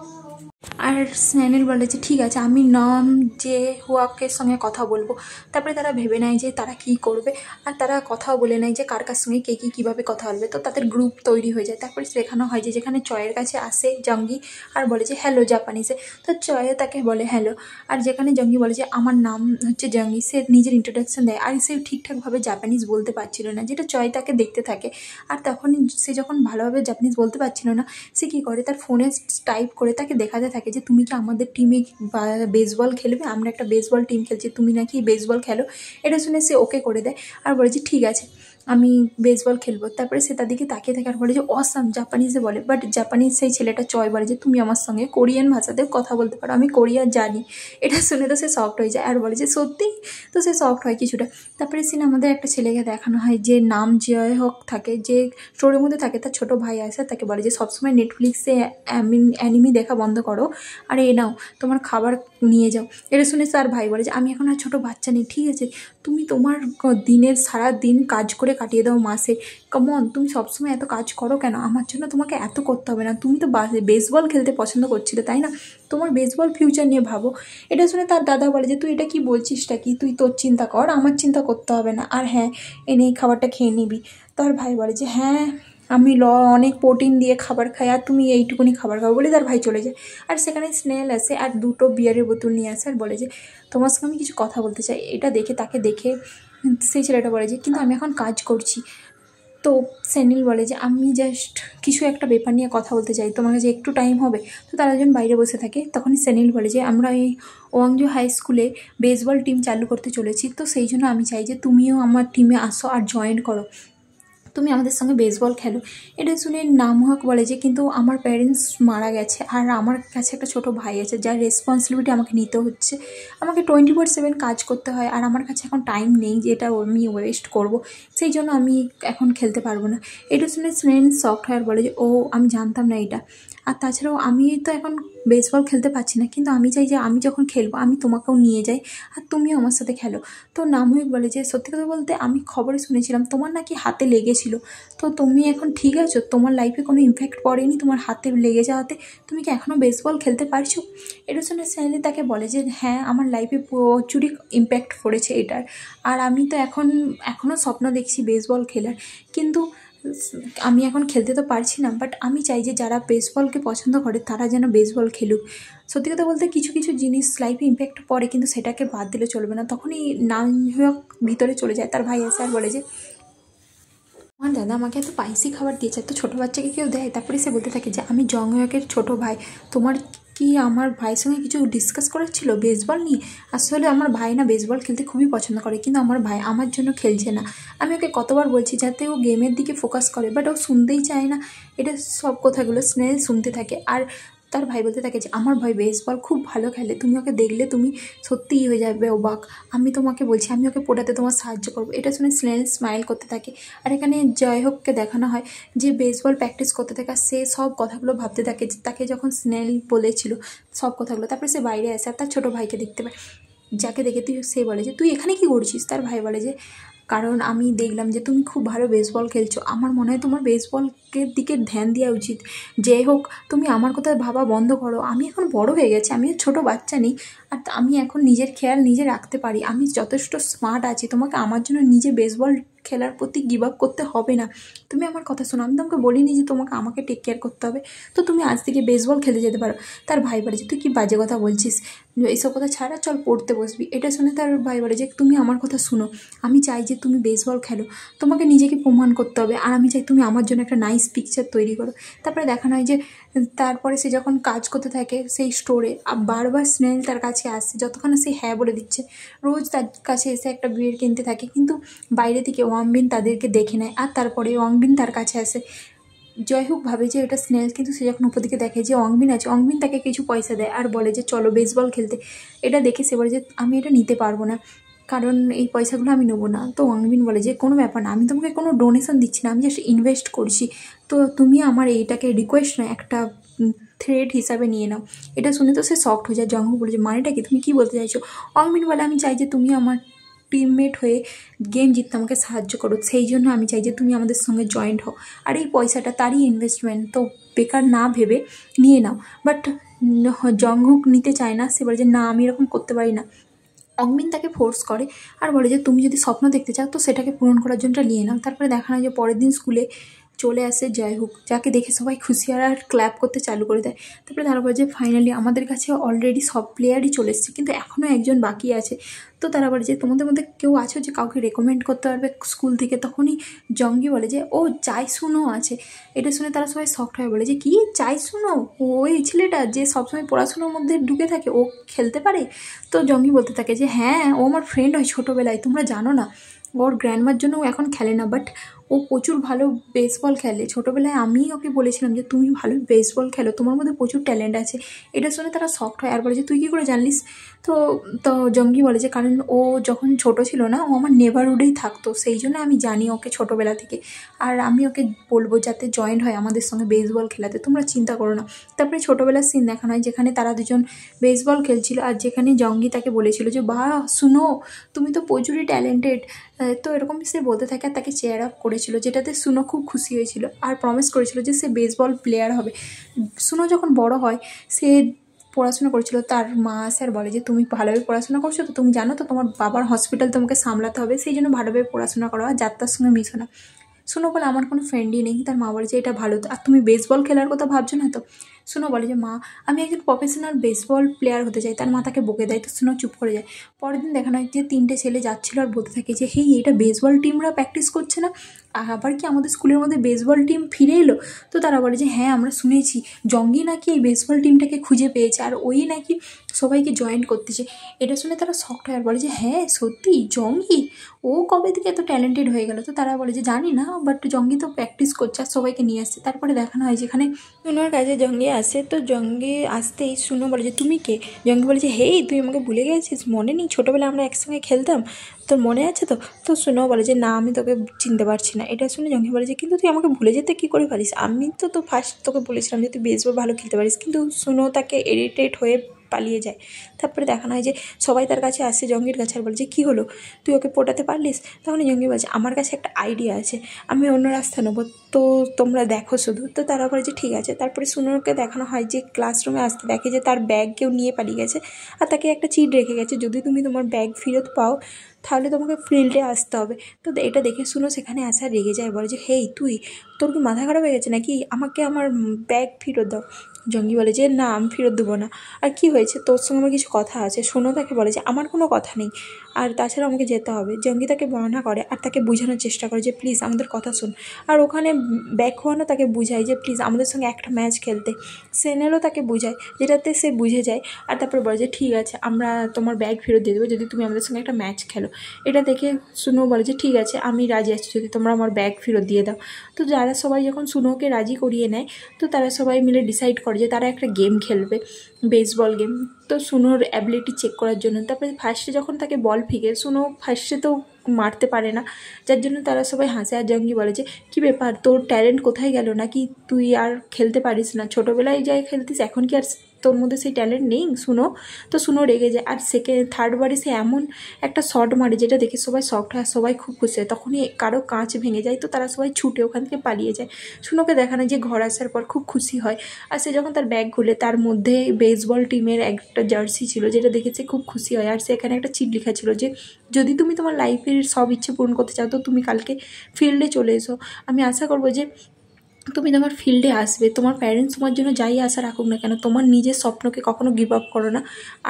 আর স্ন্যানেল বলে যে ঠিক আছে আমি নাম যে হুয়াকের সঙ্গে কথা বলবো। তারপরে তারা ভেবে নেয় যে তারা কি করবে, আর তারা কথাও বলে নেয় যে কার কার সঙ্গে কে কীভাবে কথা বলবে। তো তাদের গ্রুপ তৈরি হয়ে যায়। তারপরে দেখানো হয় যে যেখানে চয়ের কাছে আসে জঙ্গি আর বলে যে হ্যালো জাপানিজে, তো চয়ে তাকে বলে হ্যালো। আর যেখানে জঙ্গি বলে যে আমার নাম হচ্ছে জঙ্গি, সে নিজের ইন্ট্রোডাকশান দেয়, আর সে ঠিকঠাকভাবে জাপানিজ বলতে পারছিল না, যেটা চয় তাকে দেখতে থাকে। আর তখনই সে যখন ভালোভাবে জাপানিজ বলতে পারছিল না, সে কী করে তার ফোনে টাইপ করে তাকে দেখাতে থাকে যে তুমি কি আমাদের টিমে বেসবল খেলবে, আমরা একটা বেসবল টিম খেলছি, তুমি নাকি বেসবল খেলো। এটা শুনে সে ওকে করে দেয় আর বলে যে ঠিক আছে আমি বেসবল খেলবো। তারপরে সে তাদেরকে তাকিয়ে থাকে আর বলে যে অসাম জাপানিজে বলে, বাট জাপানিজ সেই ছেলেটা চয় বলে যে তুমি আমার সঙ্গে কোরিয়ান ভাষাতেও কথা বলতে পারো, আমি কোরিয়ান জানি। এটা শুনে তো সে শকড হয়ে যায় আর বলে যে সত্যি, তো সে শকড হয় কিছুটা। তারপরে সিনে আমাদের একটা ছেলেকে দেখানো হয় যে নাম জয় হোক থাকে, যে স্টোরের মধ্যে থাকে, তার ছোটো ভাই আসে তাকে বলে যে সবসময় নেটফ্লিক্সে অ্যানিমি দেখা বন্ধ করো, আর এ নাও তোমার খাবার নিয়ে যাও। এটা শুনে তার ভাই বলে যে আমি এখন আর ছোটো বাচ্চা নেই, ঠিক আছে তুমি তোমার দিনের সারা দিন কাজ করে কাটিয়ে দাও মাসে, কমন তুমি সবসময় এত কাজ করো কেন, আমার জন্য তোমাকে এত করতে হবে না, তুমি তো বেসবল খেলতে পছন্দ করছিলে তাই না, তোমার বেসবল ফিউচার নিয়ে ভাবো। এটা শুনে তার দাদা বলে যে তুই এটা কি বলছিসটা কি, তুই তোর চিন্তা কর, আমার চিন্তা করতে হবে না, আর হ্যাঁ এনে এই খাবারটা খেয়ে নিবি। তার ভাই বলে যে হ্যাঁ আমি অনেক প্রোটিন দিয়ে খাবার খাই আর তুমি এইটুকুনি খাবার খাও, বলে তার ভাই চলে যায়। আর সেখানে স্নেল আসে আর 2টো বিয়ারের বোতল নিয়ে আসে আর বলে যে তোমার সঙ্গে আমি কিছু কথা বলতে চাই। এটা দেখে তাকে দেখে সেই ছেলেটা বলে যে কিন্তু আমি এখন কাজ করছি। তো স্যানিল বলে যে আমি জাস্ট কিছু একটা ব্যাপার নিয়ে কথা বলতে চাই, তোমার কাছে একটু টাইম হবে। তো তারা যখন বাইরে বসে থাকে তখনই স্যানিল বলে যে আমরা এই ওয়াংজু হাই স্কুলে বেসবল টিম চালু করতে চলেছি, তো সেই জন্য আমি চাই যে তুমিও আমার টিমে আসো আর জয়েন করো, তুমি আমাদের সঙ্গে বেসবল খেলো। এটা শুনে নামহক বলে যে কিন্তু আমার প্যারেন্টস মারা গেছে আর আমার কাছে একটা ছোটো ভাই আছে যার রেসপন্সিবিলিটি আমাকে নিতে হচ্ছে, আমাকে 24/7 কাজ করতে হয়, আর আমার কাছে এখন টাইম নেই যে এটা আমি ওয়েস্ট করব, সেই জন্য আমি এখন খেলতে পারবো না। এটা শুনে স্নেল শকড হয় আর বলে যে ও আমি জানতাম না এটা, আর তাছাড়াও আমি তো এখন বেসবল খেলতে পারছি না, কিন্তু আমি চাই যে আমি যখন খেলবো আমি তোমাকেও নিয়ে যাই আর তুমিও আমার সাথে খেলো। তো নামহীক বলে যে সত্যি কথা বলতে আমি খবরে শুনেছিলাম তোমার নাকি হাতে লেগেছিল, তো তুমি এখন ঠিক আছো? তোমার লাইফে কোনো ইমপ্যাক্ট পড়েনি তোমার হাতে লেগে যাওয়াতে? তুমি কি এখনও বেসবল খেলতে পারছো? এটা শুনে স্ন্যালি তাকে বলে যে হ্যাঁ, আমার লাইফে প্রচুরই ইমপ্যাক্ট পড়েছে এটার, আর আমি তো এখনও স্বপ্ন দেখছি বেসবল খেলার, কিন্তু আমি এখন খেলতে তো পারছি না, বাট আমি চাই যে যারা বেসবলকে পছন্দ করে তারা যেন বেসবল খেলুক। সত্যি কথা বলতে কিছু কিছু জিনিস লাইফে ইম্প্যাক্ট পড়ে, কিন্তু সেটাকে বাদ দিলে চলবে না। তখনই নামহীক ভিতরে চলে যায়, তার ভাই এসে আর বলে যে আমার দাদা আমাকে এত স্পাইসি খাবার দিয়েছে, এত ছোটো বাচ্চাকে কেউ দেয়? তারপরে সে বলতে থাকে যে আমি জংহয়েকের ছোটো ভাই, তোমার কি আমার ভাইয়ের সঙ্গে কিছু ডিসকাস করার ছিল বেসবল নিয়ে? আসলে আমার ভাই না বেসবল খেলতে খুবই পছন্দ করে, কিন্তু আমার ভাই আমার জন্য খেলছে না। আমি ওকে কতবার বলছি যাতে ও গেমের দিকে ফোকাস করে, বাট ও শুনতেই চায় না। এটা সব কথাগুলো স্নেল শুনতে থাকে, আর তার ভাই বলতে থাকে যে আমার ভাই বেসবল খুব ভালো খেলে, তুমি ওকে দেখলে তুমি সত্যিই হয়ে যাবে অবাক। আমি তোমাকে বলছি আমি ওকে পড়াতে তোমার সাহায্য করবো। এটা শুনে স্নেল স্মাইল করতে থাকে, আর এখানে জয়হোককে দেখানো হয় যে বেসবল প্র্যাকটিস করতে থাকে, আর সে সব কথাগুলো ভাবতে থাকে তাকে যখন স্নেল বলেছিল সব কথাগুলো। তারপরে সে বাইরে আসে আর তার ছোটো ভাইকে দেখতে পায়, যাকে দেখে সে বলে যে তুই এখানে কি করছিস? তার ভাই বলে যে কারণ আমি দেখলাম যে তুমি খুব ভালো বেসবল খেলছো, আমার মনে হয় তোমার বেসবলের দিকে ধ্যান দেওয়া উচিত। যাই হোক, তুমি আমার কথা ভাবা বন্ধ করো, আমি এখন বড় হয়ে গেছি, আমি ছোট বাচ্চা নেই, আর আমি এখন নিজের খেয়াল নিজে রাখতে পারি, আমি যথেষ্ট স্মার্ট আছি, তোমাকে আমার জন্য নিজে বেসবল খেলার প্রতি গিভ আপ করতে হবে না। তুমি আমার কথা শোনো, আমি তোমাকে বলিনি যে তোমাকে আমাকে টেক কেয়ার করতে হবে, তো তুমি আজ থেকে বেসবল খেলতে যেতে পারো। তার ভাই বলে যে তুই কি বাজে কথা বলছিস, এইসব কথা ছাড়া, চল পড়তে বসবি। এটা শুনে তার ভাই বলে যে তুমি আমার কথা শুনো, আমি চাই যে তুমি বেসবল খেলো, তোমাকে নিজেকে প্রমাণ করতে হবে, আর আমি চাই তুমি আমার জন্য একটা নাইস পিকচার তৈরি করো। তারপরে দেখানো হয় যে তারপরে সে যখন কাজ করতে থাকে সেই স্টোরে, বারবার স্নেল তার কাছে আসছে, যতক্ষণ সে হ্যাঁ বলে দিচ্ছে, রোজ তার কাছে এসে একটা বিয়ার কিনতে থাকে, কিন্তু বাইরে থেকে ওয়াংবিন তাদেরকে দেখে নেয়, আর তারপরে ওয়াংবিন তার কাছে আসে। জয়হোক ভাবে যে এটা স্নেল, কিন্তু সে যখন উপর দিকে দেখে যে অংবিন আছে, অংবিন তাকে কিছু পয়সা দেয় আর বলে যে চলো বেসবল খেলতে। এটা দেখে সে বলে যে আমি এটা নিতে পারবো না, কারণ এই পয়সাগুলো আমি নেবো না। তো অংবিন বলে যে কোনো ব্যাপার না, আমি তোমাকে কোনো ডোনেশন দিচ্ছি না, আমি জাস্ট ইনভেস্ট করছি, তো তুমি আমার এইটাকে রিকোয়েস্ট নয় একটা থ্রেড হিসাবে নিয়ে নাও। এটা শুনে তো সে শকড হয়ে যায়। জংহো বলে যে মানেটা কি, তুমি কী বলতে চাইছো? অংবিন বলে আমি চাই যে তুমি আমার টিমমেট হয়ে গেম জিততে আমাকে সাহায্য করো, সেই জন্য আমি চাই যে তুমি আমাদের সঙ্গে জয়েন্ট হও, আর এই পয়সাটা তারই ইনভেস্টমেন্ট, তো বেকার না ভেবে নিয়ে নাও। বাট জংহুক নিতে চায় না, সে বলে যে না আমি এরকম করতে পারি না। অংবিন তাকে ফোর্স করে আর বলে যে তুমি যদি স্বপ্ন দেখতে চাও তো সেটাকে পূরণ করার জন্য নিয়ে নাও। তারপরে দেখানো যায় পরের দিন স্কুলে চলে আসে জয়হুক, যাকে দেখে সবাই খুশি আর ক্ল্যাপ করতে চালু করে দেয়। তারপরে তারা বলে যে ফাইনালি আমাদের কাছে অলরেডি সব প্লেয়ারই চলে এসেছে, কিন্তু এখনও একজন বাকি আছে। তো তারা বলে যে তোমাদের মধ্যে কেউ আছো যে কাউকে রেকমেন্ড করতে পারবে স্কুল থেকে? তখনই জঙ্গি বলে যে ও চাইসুনো আছে। এটা শুনে তারা সবাই শকড হয়ে বলে যে কি চাইসুনো? ওই ছেলেটা যে সবসময় পড়াশোনার মধ্যে ঢুকে থাকে, ও খেলতে পারে? তো জঙ্গি বলতে থাকে যে হ্যাঁ, ও আমার ফ্রেন্ড হয় ছোটোবেলায়, তোমরা জানো না, ওর গ্র্যান্ডমার জন্য ও এখন খেলে না, বাট ও প্রচুর ভালো বেসবল খেলে। ছোটোবেলায় আমি ওকে বলেছিলাম যে তুমি ভালো বেসবল খেলো, তোমার মধ্যে প্রচুর ট্যালেন্ট আছে। এটা শুনে তারা শকড হয় আর বলে যে তুই কী করে জানলিস? তো তো জঙ্গি বলে যে কারণ ও যখন ছোট ছিল না, ও আমার নেবারহুডেই থাকতো, সেই জন্য আমি জানি ওকে ছোটোবেলা থেকে, আর আমি ওকে বলবো যাতে জয়েন্ট হয় আমাদের সঙ্গে বেসবল খেলাতে, তোমরা চিন্তা করো না। তারপরে ছোটোবেলার সিন দেখানো হয় যেখানে তারা দুজন বেসবল খেলছিল, আর যেখানে জঙ্গি তাকে বলেছিল যে বাহ শুনো, তুমি তো প্রচুরই ট্যালেন্টেড। তো এরকম সে বলতে থাকে আর তাকে চেয়ার আপ করেছিল, যেটাতে সুনো খুব খুশি হয়েছিল আর প্রমিস করেছিল যে সে বেসবল প্লেয়ার হবে। সুনো যখন বড় হয়, সে পড়াশোনা করেছিল, তার মা স্যার বলে যে তুমি ভালোভাবে পড়াশোনা করছো তো, তুমি জানো তো তোমার বাবার হসপিটাল তোমাকে সামলাতে হবে, সেই জন্য ভালোভাবে পড়াশোনা করো আর যাত্রার সঙ্গে মিশো না। সুনো বলে আমার কোনো ফ্রেন্ডই নেই। তার মা বলে যে এটা ভালো তো, আর তুমি বেসবল খেলার কথা ভাবছো না তো? সুনো বলে যে মা আমি একজন প্রফেশনাল বেসবল প্লেয়ার হতে চাই। তার মা তাকে বকে দেয়, তো সুনো চুপ করে যায়। পরের দিন দেখানো হয় যে 3টে ছেলে যাচ্ছিলো আর বলতে থাকে যে হেই, এটা বেসবল টিমরা প্র্যাকটিস করছে না, আবার কি আমাদের স্কুলের মধ্যে বেসবল টিম ফিরে এলো? তো তারা বলে যে হ্যাঁ, আমরা শুনেছি জঙ্গি নাকি এই বেসবল টিমটাকে খুঁজে পেয়েছে আর ওই নাকি সবাইকে জয়েন করতেছে। এটা শুনে তারা শকড হয় আর বলে যে হ্যাঁ সত্যি জঙ্গি, ও কবে থেকে এত ট্যালেন্টেড হয়ে গেল? তো তারা বলে যে জানি না, বাট জঙ্গি তো প্র্যাকটিস করছে আর সবাইকে নিয়ে আসছে। তারপরে দেখানো হয় যেখানে ওনার কাছে জঙ্গি আসে, তো জঙ্গি আসতেই সুনো বলে যে তুমি কে? জঙ্গি বলে যে হেই তুই আমাকে ভুলে গেছিস, মনে নেই ছোটোবেলায় আমরা একসঙ্গে খেলতাম, তোর মনে আছে তো? তো সুনো বলে যে না আমি তোকে চিনতে পারছি না। এটা শুনে জঙ্গি বলে যে কিন্তু তুই আমাকে ভুলে যেতে কী করে পারিস, আমি তো ফার্স্ট তোকে বলেছিলাম যে তুই বেসবল ভালো খেলতে পারিস। কিন্তু সুনো তাকে ইরিটেট হয়ে পালিয়ে যায়। তারপরে দেখানো হয় যে সবাই তার কাছে আসে জঙ্গির কাছে আর বলে যে কী হলো, তুই ওকে পটাতে পারলিস? তখন জঙ্গি বলছে আমার কাছে একটা আইডিয়া আছে, আমি অন্য রাস্তা নেবো, তো তোমরা দেখো শুধু। তো তারা বলে যে ঠিক আছে। তারপরে সুনোকে দেখানো হয় যে ক্লাসরুমে আসতে দেখে যে তার ব্যাগ কেউ নিয়ে পালিয়ে গেছে আর তাকে একটা চিট রেখে গেছে, যদি তুমি তোমার ব্যাগ ফেরত পাও তাহলে তোমাকে ফিল্ডে আসতে হবে। তো এটা দেখে সুনো সেখানে আসা রেগে যায়, বলে যে হেই তুই, তোর কি মাথা খারাপ হয়ে গেছে নাকি, আমাকে আমার ব্যাগ ফেরত দাও। জঙ্গি বলে যে না আমি ফেরত দেবো না। আর কি হয়েছে, তোর সঙ্গে আমার কিছু কথা আছে। সুনো তাকে বলে যে আমার কোনো কথা নেই, আর তাছাড়া আমাকে যেতে হবে। জঙ্গি তাকে বাহানা করে আর তাকে বোঝানোর চেষ্টা করে যে প্লিজ আমাদের কথা শোন। আর ওখানে ব্যাকওয়ানও তাকে বুঝায় যে প্লিজ আমাদের সঙ্গে একটা ম্যাচ খেলতে। সেনেলও তাকে বুঝায়, যেটাতে সে বুঝে যায়। আর তারপরে বলে যে ঠিক আছে আমরা তোমার ব্যাগ ফেরত দিয়ে দেবো যদি তুমি আমাদের সঙ্গে একটা ম্যাচ খেলো। এটা দেখে সুনো বলে যে ঠিক আছে আমি রাজি আছি যদি তোমরা আমার ব্যাগ ফেরত দিয়ে দাও। তো যারা সবাই যখন সুনোকে রাজি করিয়ে নেয়, তো তারা সবাই মিলে ডিসাইড করে যে তারা একটা গেম খেলবে, বেসবল গেম। তো সুনোর অ্যাবিলিটি চেক করার জন্য। তারপরে ফার্স্টে যখন তাকে বল ফিকে, সুনো ফার্স্টে তো মারতে পারে না, যার জন্য তারা সবাই হাসে। আর জঙ্গি বলে যে কী ব্যাপার, তোর ট্যালেন্ট কোথায় গেল, নাকি তুই আর খেলতে পারিস না? ছোটোবেলায় যাই খেলতিস, এখন কি আর তোর মধ্যে সেই ট্যালেন্ট নেই? সুনো তো সুনো রেগে যায়। আর থার্ড বারে সে এমন একটা শট মারে যেটা দেখে সবাই শকড হয়, সবাই খুব খুশি হয়। তখনই কারো কাঁচ ভেঙে যায়, তো তারা সবাই ছুটে ওখান থেকে পালিয়ে যায়। সুনোকে দেখানো যে ঘর আসার পর খুব খুশি হয়। আর সে যখন তার ব্যাগ খুলে তার মধ্যে বেসবল টিমের একটা জার্সি ছিল, যেটা দেখে সে খুব খুশি হয়। আর সেখানে একটা চিট লেখা ছিল যে যদি তুমি তোমার লাইফের সব ইচ্ছে পূরণ করতে চাও তো তুমি কালকে ফিল্ডে চলে এসো, আমি আশা করবো যে তুমি তোমার ফিল্ডে আসবে। তোমার প্যারেন্টস তোমার জন্য যাই আশা রাখুক না কেন, তোমার নিজের স্বপ্নকে কখনো গিভ আপ করো না,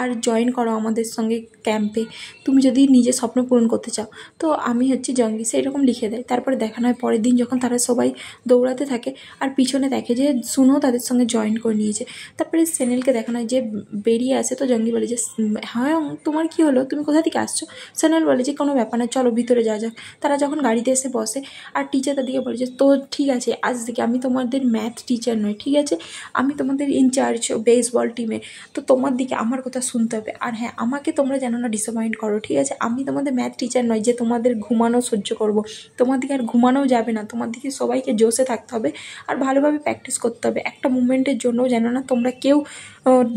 আর জয়েন করো আমাদের সঙ্গে ক্যাম্পে, তুমি যদি নিজের স্বপ্ন পূরণ করতে চাও। তো আমি হচ্ছে জঙ্গি, সে এরকম লিখে দেয়। তারপরে দেখানো হয় পরের দিন যখন তারা সবাই দৌড়াতে থাকে আর পিছনে দেখে যে সুনো তাদের সঙ্গে জয়েন করে নিয়েছে। তারপরে সেনেলকে দেখানো হয় যে বেরিয়ে আসে। তো জঙ্গি বলে যে হ্যাঁ তোমার কী হলো, তুমি কোথা থেকে আসছো? সেনেল বলে যে কোনো ব্যাপার না, চলো ভিতরে যাওয়া যাক। তারা যখন গাড়িতে এসে বসে আর টিচার তাদেরকে বলে যে তো ঠিক আছে আজ থেকে আমি তোমাদের ম্যাথ টিচার নয়, ঠিক আছে, আমি তোমাদের ইনচার্জ বেসবল টিমে, তো তোমার দিকে আমার কথা শুনতে হবে। আর হ্যাঁ আমাকে তোমরা যেন না ডিসঅ্যাপয়েন্ট করো, ঠিক আছে, আমি তোমাদের ম্যাথ টিচার নয় যে তোমাদের ঘুমানো সহ্য করব। তোমার দিকে আর ঘুমানোও যাবে না, তোমার দিকে সবাইকে জোশে থাকতে হবে আর ভালোভাবে প্র্যাকটিস করতে হবে। একটা মুভমেন্টের জন্যও যেন না তোমরা কেউ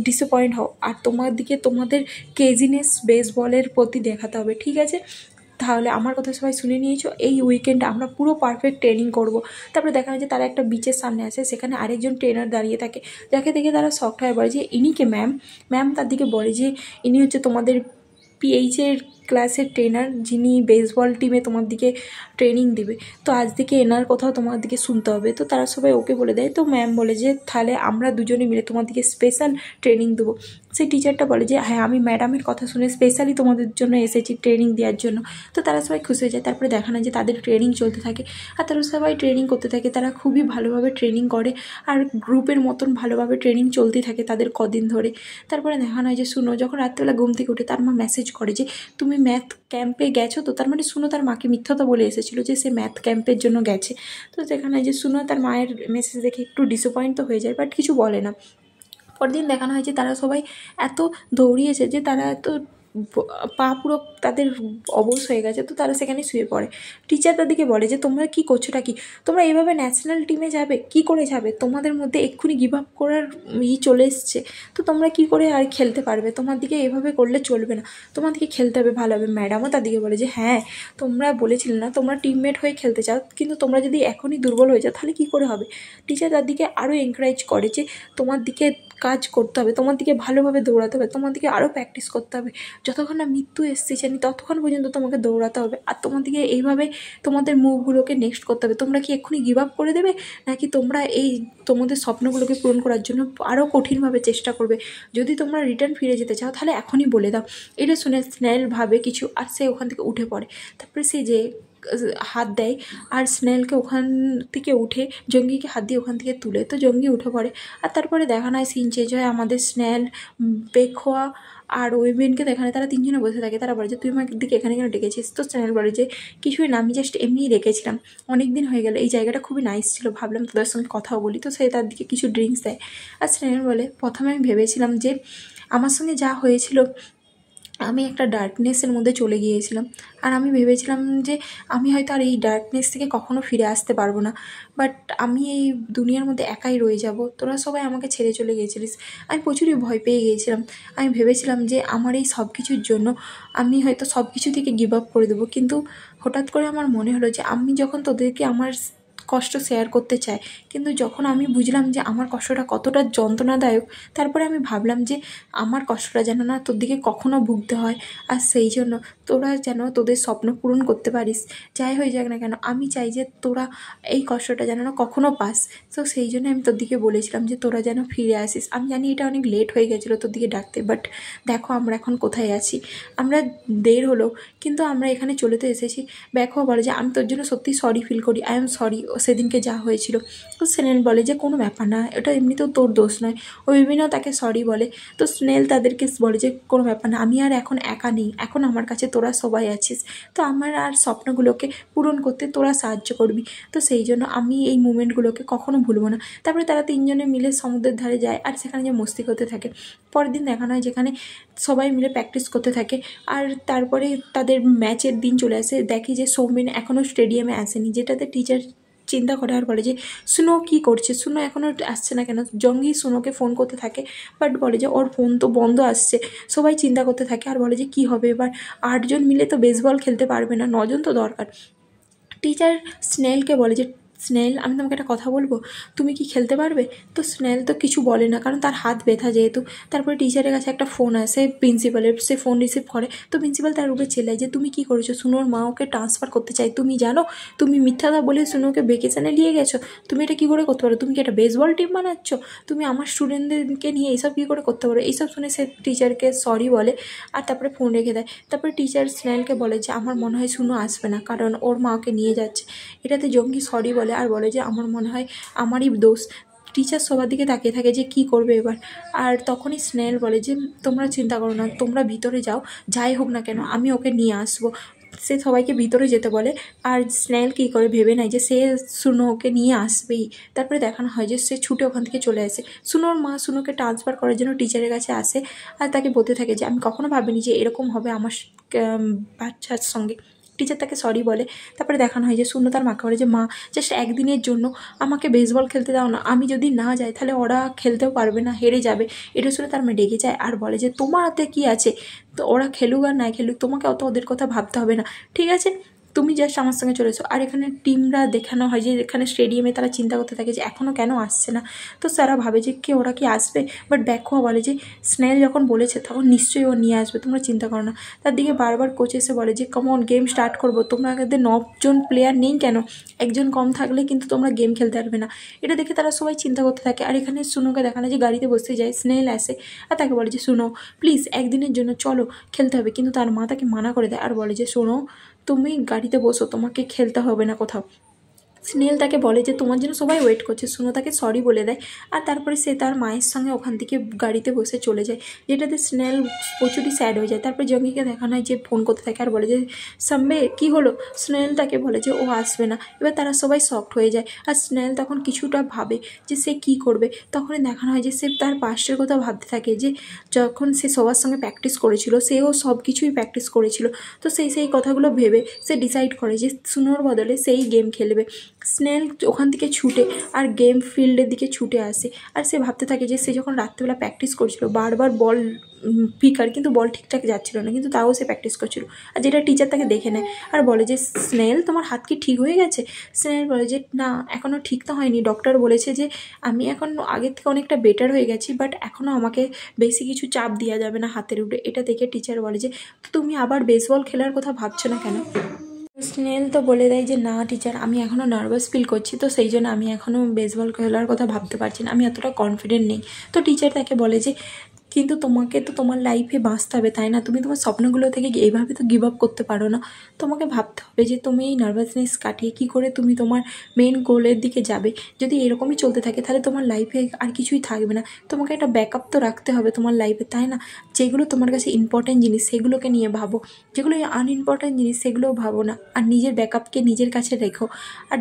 ডিসঅ্যাপয়েন্ট হও। আর তোমার দিকে তোমাদের ক্রেজিনেস বেসবলের প্রতি দেখাতে হবে, ঠিক আছে। তাহলে আমার কথা সবাই শুনে নিয়েছো, এই উইকেন্ডে আমরা পুরো পারফেক্ট ট্রেনিং করব। তারপরে দেখা যায় যে তারা একটা বিচের সামনে আসে, সেখানে আরেকজন ট্রেনার দাঁড়িয়ে থাকে, যাকে দেখে তারা শকড হয়ে বলে যে ইনিকে ম্যাম। ম্যাম তার দিকে বলে যে ইনি হচ্ছে তোমাদের পিএইচের ক্লাসের ট্রেনার, যিনি বেসবল টিমে তোমার দিকে ট্রেনিং দিবে, তো আজ থেকে এনার কথাও তোমার দিকে শুনতে হবে। তো তারা সবাই ওকে বলে দেয়। তো ম্যাম বলে যে তাহলে আমরা দুজনে মিলে তোমার দিকে স্পেশাল ট্রেনিং দেবো। সেই টিচারটা বলে যে হ্যাঁ আমি ম্যাডামের কথা শুনে স্পেশালি তোমাদের জন্য এসেছি ট্রেনিং দেওয়ার জন্য। তো তারা সবাই খুশি হয়ে যায়। তারপরে দেখানো যে তাদের ট্রেনিং চলতে থাকে আর তারা সবাই ট্রেনিং করতে থাকে। তারা খুবই ভালোভাবে ট্রেনিং করে আর গ্রুপের মতন ভালোভাবে ট্রেনিং চলতেই থাকে তাদের কদিন ধরে। তারপরে দেখানো হয় যে সুনো যখন রাত্রেবেলা ঘুম থেকে উঠে তার মা মেসেজ করে যে তুমি ম্যাথ ক্যাম্পে গেছো তো। তার মানে সুনো তার মাকে মিথ্যাটা বলে এসেছিলো যে সে ম্যাথ ক্যাম্পের জন্য গেছে। তো সেখানে যে সুনো তার মায়ের মেসেজ দেখে একটু ডিসঅ্যাপয়েন্ট তো হয়ে যায়, বাট কিছু বলে না। পরদিন দেখানো হয় যে তারা সবাই এত দৌড়িয়েছে যে তারা এত পা পুরো তাদের অবশ হয়ে গেছে, তো তারা সেখানে শুয়ে পড়ে। টিচার তাদেরকে বলে যে তোমরা কী করছোটা কি, তোমরা এইভাবে ন্যাশনাল টিমে যাবে, কি করে যাবে, তোমাদের মধ্যে এক্ষুনি গিভ আপ করার চলে এসছে, তো তোমরা কি করে আর খেলতে পারবে, তোমার দিকে এভাবে করলে চলবে না, তোমার দিকে খেলতে হবে ভালোভাবে। ম্যাডামও তাদেরকে বলে যে হ্যাঁ তোমরা বলেছিলে না তোমরা টিমমেট হয়ে খেলতে চাও, কিন্তু তোমরা যদি এখনই দুর্বল হয়ে যাও তাহলে কী করে হবে। টিচার তার দিকে আরও এনকারেজ করে যে তোমার দিকে কাজ করতে হবে, তোমার দিকে ভালোভাবে দৌড়াতে হবে, তোমার দিকে আরও প্র্যাকটিস করতে হবে, যতক্ষণ না মৃত্যু এসছে জানি ততক্ষণ পর্যন্ত তোমাকে দৌড়াতে হবে। আর তোমার দিকে এইভাবে তোমাদের মুভগুলোকে নেক্সট করতে হবে। তোমরা কি এক্ষুনি গিভ আপ করে দেবে, নাকি তোমরা এই তোমাদের স্বপ্নগুলোকে পূরণ করার জন্য আরও কঠিনভাবে চেষ্টা করবে? যদি তোমরা রিটার্ন ফিরে যেতে চাও তাহলে এখনই বলে দাও। এটা শুনে স্নেল ভাবে কিছু আর সে ওখান থেকে উঠে পড়ে। তারপরে সে যে হাত দেয় আর স্নেলকে ওখান থেকে উঠে জঙ্গিকে হাত দিয়ে ওখান থেকে তুলে, তো জঙ্গি উঠে পড়ে। আর তারপরে দেখানো হয় সিন চেঞ্জ হয়, আমাদের স্নেল, বেখোয়া আর ওয়েবিনকে দেখানে তারা তিনজনে বসে থাকে। তারা বলে যে তুই আমার দিকে এখানে কেন ডেকেছিস? তো স্নেল বলে যে কিছুই না, আমি জাস্ট এমনিই ডেকেছিলাম, অনেক দিন হয়ে গেল, এই জায়গাটা খুবই নাইস ছিল, ভাবলাম তোদের সঙ্গে কথাও বলি। তো সে তার দিকে কিছু ড্রিঙ্কস দেয়। আর স্নেল বলে প্রথমে আমি ভেবেছিলাম যে আমার সঙ্গে যা হয়েছিল আমি একটা ডার্কনেসের মধ্যে চলে গিয়েছিলাম, আর আমি ভেবেছিলাম যে আমি হয়তো আর এই ডার্কনেস থেকে কখনো ফিরে আসতে পারবো না, বাট আমি এই দুনিয়ার মধ্যে একাই রয়ে যাব, তোরা সবাই আমাকে ছেড়ে চলে গিয়েছিলিস। আমি প্রচুরই ভয় পেয়ে গিয়েছিলাম। আমি ভেবেছিলাম যে আমার এই সব কিছুর জন্য আমি হয়তো সব কিছু থেকে গিভ আপ করে দেবো, কিন্তু হঠাৎ করে আমার মনে হলো যে আমি যখন তোদেরকে আমার কষ্ট শেয়ার করতে চাই, কিন্তু যখন আমি বুঝলাম যে আমার কষ্টটা কতটা যন্ত্রণাদায়ক, তারপরে আমি ভাবলাম যে আমার কষ্টটা যেন না তোর দিকে কখনো ভুগতে হয়, আর সেই জন্য তোরা যেন তোদের স্বপ্ন পূরণ করতে পারিস, যাই হয়ে যাক না কেন। আমি চাই যে তোরা এই কষ্টটা যেন না কখনো পাস। তো সেই জন্য আমি তোর দিকে বলেছিলাম যে তোরা যেন ফিরে আসিস। আমি জানি এটা অনেক লেট হয়ে গেছিলো তোর দিকে ডাকতে, বাট দেখো আমরা এখন কোথায় আছি, আমরা দের হলো কিন্তু আমরা এখানে চলে তো এসেছি। দেখো বলে যে আমি তোর জন্য সত্যি সরি ফিল করি, আই এম সরি সেদিনকে যা হয়েছিল। তো স্নেল বলে যে কোনো ব্যাপার না, এটা এমনিতেও তোর দোষ নয়। ও বিভিন্নও তাকে সরি বলে। তো স্নেল তাদেরকে বলে যে কোনো ব্যাপার না, আমি আর এখন একা নেই, এখন আমার কাছে তোরা সবাই আছিস, তো আমার আর স্বপ্নগুলোকে পূরণ করতে তোরা সাহায্য করবি। তো সেই জন্য আমি এই মুমেন্টগুলোকে কখনো ভুলবো না। তারপরে তারা তিনজনে মিলে সমুদ্রের ধারে যায় আর সেখানে যে মস্তি করতে থাকে। পরের দিন দেখানো হয় যেখানে সবাই মিলে প্র্যাকটিস করতে থাকে। আর তারপরে তাদের ম্যাচের দিন চলে আসে, দেখে যে সৌমিন এখনও স্টেডিয়ামে আসেনি, যেটাতে টিচার চিন্তা করে আর বলে যে সুনো কী করছে, সুনো এখনও আসছে না কেন। জঙ্গি সুনোকে ফোন করতে থাকে, বাট বলে যে ওর ফোন তো বন্ধ আসছে। সবাই চিন্তা করতে থাকে আর বলে যে কী হবে এবার, 8জন মিলে তো বেসবল খেলতে পারবে না, 9জন তো দরকার। টিচার স্নেলকে বলে যে স্নেল আমি তোমাকে একটা কথা বলবো, তুমি কি খেলতে পারবে? তো স্নেল তো কিছু বলে না, কারণ তার হাত ব্যথা যেহেতু। তারপরে টিচারের কাছে একটা ফোন আসে প্রিন্সিপালের, সে ফোন রিসিভ করে। তো প্রিন্সিপাল তার উপরে চেল্লায় যে তুমি কী করেছো, সুনোর মা ওকে ট্রান্সফার করতে চাই, তুমি জানো তুমি মিথ্যাটা বলে সুনোকে ভেকেশানে নিয়ে গেছো, তুমি এটা কী করে করতে পারো, তুমি কি একটা বেসবল টিম বানাচ্ছ, তুমি আমার স্টুডেন্টদেরকে নিয়ে এইসব কী করে করতে পারো। এইসব শুনে সে টিচারকে সরি বলে আর তারপরে ফোন রেখে দেয়। তারপরে টিচার স্নেলকে বলে যে আমার মনে হয় সুনো আসবে না, কারণ ওর মা ওকে নিয়ে যাচ্ছে। এটাতে জঙ্গি সরি বলে আর বলে যে আমার মনে হয় আমারই দোষ। টিচার সবার দিকে তাকিয়ে থাকে যে কি করবে এবার। আর তখনই স্নেল বলে যে তোমরা চিন্তা করো না, তোমরা ভিতরে যাও, যাই হোক না কেন আমি ওকে নিয়ে আসবো। সে সবাইকে ভিতরে যেতে বলে। আর স্নেল কী করে ভেবে নেয় যে সে সুনোকে নিয়ে আসবেই। তারপরে দেখানো হয় যে সে ছুটে ওখান থেকে চলে আসে। সুনোর মা সুনোকে ট্রান্সফার করার জন্য টিচারের কাছে আসে আর তাকে বলতে থাকে যে আমি কখনো ভাবিনি যে এরকম হবে আমার বাচ্চার সঙ্গে। টিচার তাকে সরি বলে। তারপরে দেখানো হয় যে সুনো তার মাকে বলে যে মা জাস্ট একদিনের জন্য আমাকে বেসবল খেলতে দাও না, আমি যদি না যাই তাহলে ওরা খেলতেও পারবে না, হেরে যাবে। এটা শুনে তার মেয়ে রেগে যায় আর বলে যে তোমার হাতে কী আছে, তো ওরা খেলুক আর নাই খেলুক, তোমাকে অত ওদের কথা ভাবতে হবে না, ঠিক আছে তুমি জাস্ট আমার সঙ্গে চলে এসো। আর এখানে টিমরা দেখানো হয় যে এখানে স্টেডিয়ামে তারা চিন্তা করতে থাকে যে এখনও কেন আসছে না। তো স্যারা ভাবে যে ওরা কি আসবে, বাট ব্যাকও বলে যে স্নেল যখন বলেছে তখন নিশ্চয়ই ও নিয়ে আসবে, তোমরা চিন্তা করো না। তার দিকে বারবার কোচ এসে বলে যে কমন গেম স্টার্ট করবো, তোমরা আগেদের 9জন প্লেয়ার নেই কেন, একজন কম থাকলে কিন্তু তোমরা গেম খেলতে পারবে না। এটা দেখে তারা সবাই চিন্তা করতে থাকে। আর এখানে সুনোকে দেখানো যে গাড়িতে বসতে যায়, স্নেল আসে আর তাকে বলে যে শুনো প্লিজ একদিনের জন্য চলো খেলতে হবে, কিন্তু তার মা তাকে মানা করে দেয় আর বলে যে শোনো তুমি গাড়িতে বসো, তোমাকে খেলতে হবে না কোথাও। স্নেল তাকে বলে যে তোমার জন্য সবাই ওয়েট করছে। সুনো তাকে সরি বলে দেয় আর তারপরে সে তার মায়ের সঙ্গে ওখান থেকে গাড়িতে বসে চলে যায়, যেটাতে স্নেল প্রচুরই স্যাড হয়ে যায়। তারপরে জঙ্গিকে দেখানো হয় যে ফোন করতে থাকে আর বলে যে সাম্বে কী হলো। স্নেল তাকে বলে যে ও আসবে না। এবার তারা সবাই শকড হয়ে যায় আর স্নেল তখন কিছুটা ভাবে যে সে কী করবে। তখনই দেখানো হয় যে সে তার পাস্টের কথা ভাবতে থাকে যে যখন সে সবার সঙ্গে প্র্যাকটিস করেছিল সেও সব কিছুই প্র্যাকটিস করেছিল। তো সেই কথাগুলো ভেবে সে ডিসাইড করে যে সুনোর বদলে সেই গেম খেলবে। স্নেল ওখান থেকে ছুটে আর গেম ফিল্ডের দিকে ছুটে আসে আর সে ভাবতে থাকে যে সে যখন রাত্রেবেলা প্র্যাকটিস করছিল বারবার বল পিকার, কিন্তু বল ঠিকঠাক যাচ্ছিল না, কিন্তু তাও সে প্র্যাকটিস করছিল। আর যেটা টিচার তাকে দেখে নেয় আর বলে যে স্নেল তোমার হাত কি ঠিক হয়ে গেছে। স্নেল বলে যে না এখনও ঠিক তো হয়নি, ডক্টর বলেছে যে আমি এখন আগের থেকে অনেকটা বেটার হয়ে গেছি, বাট এখনও আমাকে বেশি কিছু চাপ দেওয়া যাবে না হাতের উপরে। এটা দেখে টিচার বলে যে তুমি আবার বেসবল খেলার কথা ভাবছো না কেন। স্নেল তো বলে দেয় যে না টিচার আমি এখনও নার্ভাস ফিল করছি, তো সেই জন্য আমি এখনও বেসবল খেলার কথা ভাবতে পারছি না, আমি এতটা কনফিডেন্ট নেই। তো টিচার তাকে বলে যে কিন্তু তোমাকে তো তোমার লাইফে বাঁচতে হবে, তাই না? তুমি তোমার স্বপ্নগুলো থেকে এইভাবে তো গিভ আপ করতে পারো না। তোমাকে ভাবতে হবে যে তুমি এই নার্ভাসনেস কাটিয়ে কী করে তুমি তোমার মেন গোলের দিকে যাবে। যদি এরকমই চলতে থাকে তাহলে তোমার লাইফে আর কিছুই থাকবে না। তোমাকে একটা ব্যাকআপ তো রাখতে হবে তোমার লাইফে, তাই না? যেগুলো তোমার কাছে ইম্পর্ট্যান্ট জিনিস সেগুলোকে নিয়ে ভাবো, যেগুলো আনইম্পর্ট্যান্ট জিনিস সেগুলোও ভাবো না। আর নিজের ব্যাকআপকে নিজের কাছে রেখো। আর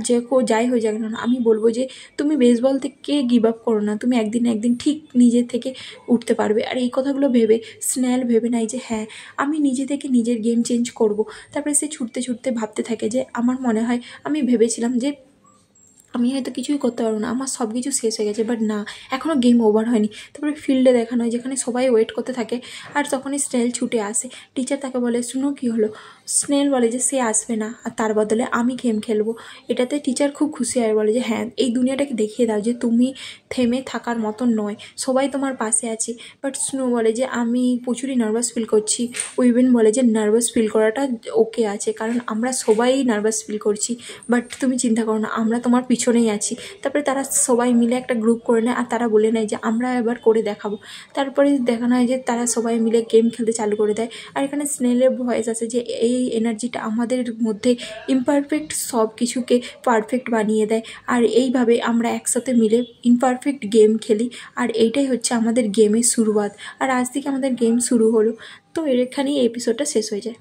যাই হয়ে যাক না, আমি বলবো যে তুমি বেসবল থেকে গিভ আপ করো না। তুমি একদিন না একদিন ঠিক নিজের থেকে উঠতে পারবে। আর এই কথাগুলো ভেবে স্নেল ভেবে নাই যে হ্যাঁ আমি নিজে থেকে নিজের গেম চেঞ্জ করব। তারপরে সে ছুটতে ছুটতে ভাবতে থাকে যে আমার মনে হয় আমি ভেবেছিলাম যে আমি হয়তো কিছুই করতে পারবো না, আমার সব কিছু শেষ হয়ে গেছে, বাট না, এখনও গেম ওভার হয়নি। তারপরে ফিল্ডে দেখানো হয় যেখানে সবাই ওয়েট করতে থাকে, আর তখনই স্নেল ছুটে আসে। টিচার তাকে বলে শুনো কী হলো। স্নেল বলে যে সে আসবে না, আর তার বদলে আমি গেম খেলবো। এটাতে টিচার খুব খুশি হয়, বলে যে হ্যাঁ এই দুনিয়াটাকে দেখিয়ে দাও যে তুমি থেমে থাকার মতন নয়, সবাই তোমার পাশে আছে। বাট স্নো বলে যে আমি প্রচুরই নার্ভাস ফিল করছি। উইবেন বলে যে নার্ভাস ফিল করাটা ওকে আছে, কারণ আমরা সবাই নার্ভাস ফিল করছি, বাট তুমি চিন্তা করো না, আমরা তোমার পিছনেই আছি। তারপরে তারা সবাই মিলে একটা গ্রুপ করে নেয়, আর তারা বলে নেয় যে আমরা এবার করে দেখাবো। তারপরে দেখানো হয় যে তারা সবাই মিলে গেম খেলতে চালু করে দেয়। আর এখানে স্নেলের ভয়েস আছে যে এই এনার্জিটা আমাদের মধ্যে ইমপারফেক্ট সব কিছুকে পারফেক্ট বানিয়ে দেয়। আর এইভাবে আমরা একসাথে মিলে ইমপারফেক্ট গেম খেলি, আর এইটাই হচ্ছে আমাদের গেমের শুরুয়াত। আর আজ থেকে আমাদের গেম শুরু হলো। তো এখানেই এপিসোডটা শেষ হয়ে যায়।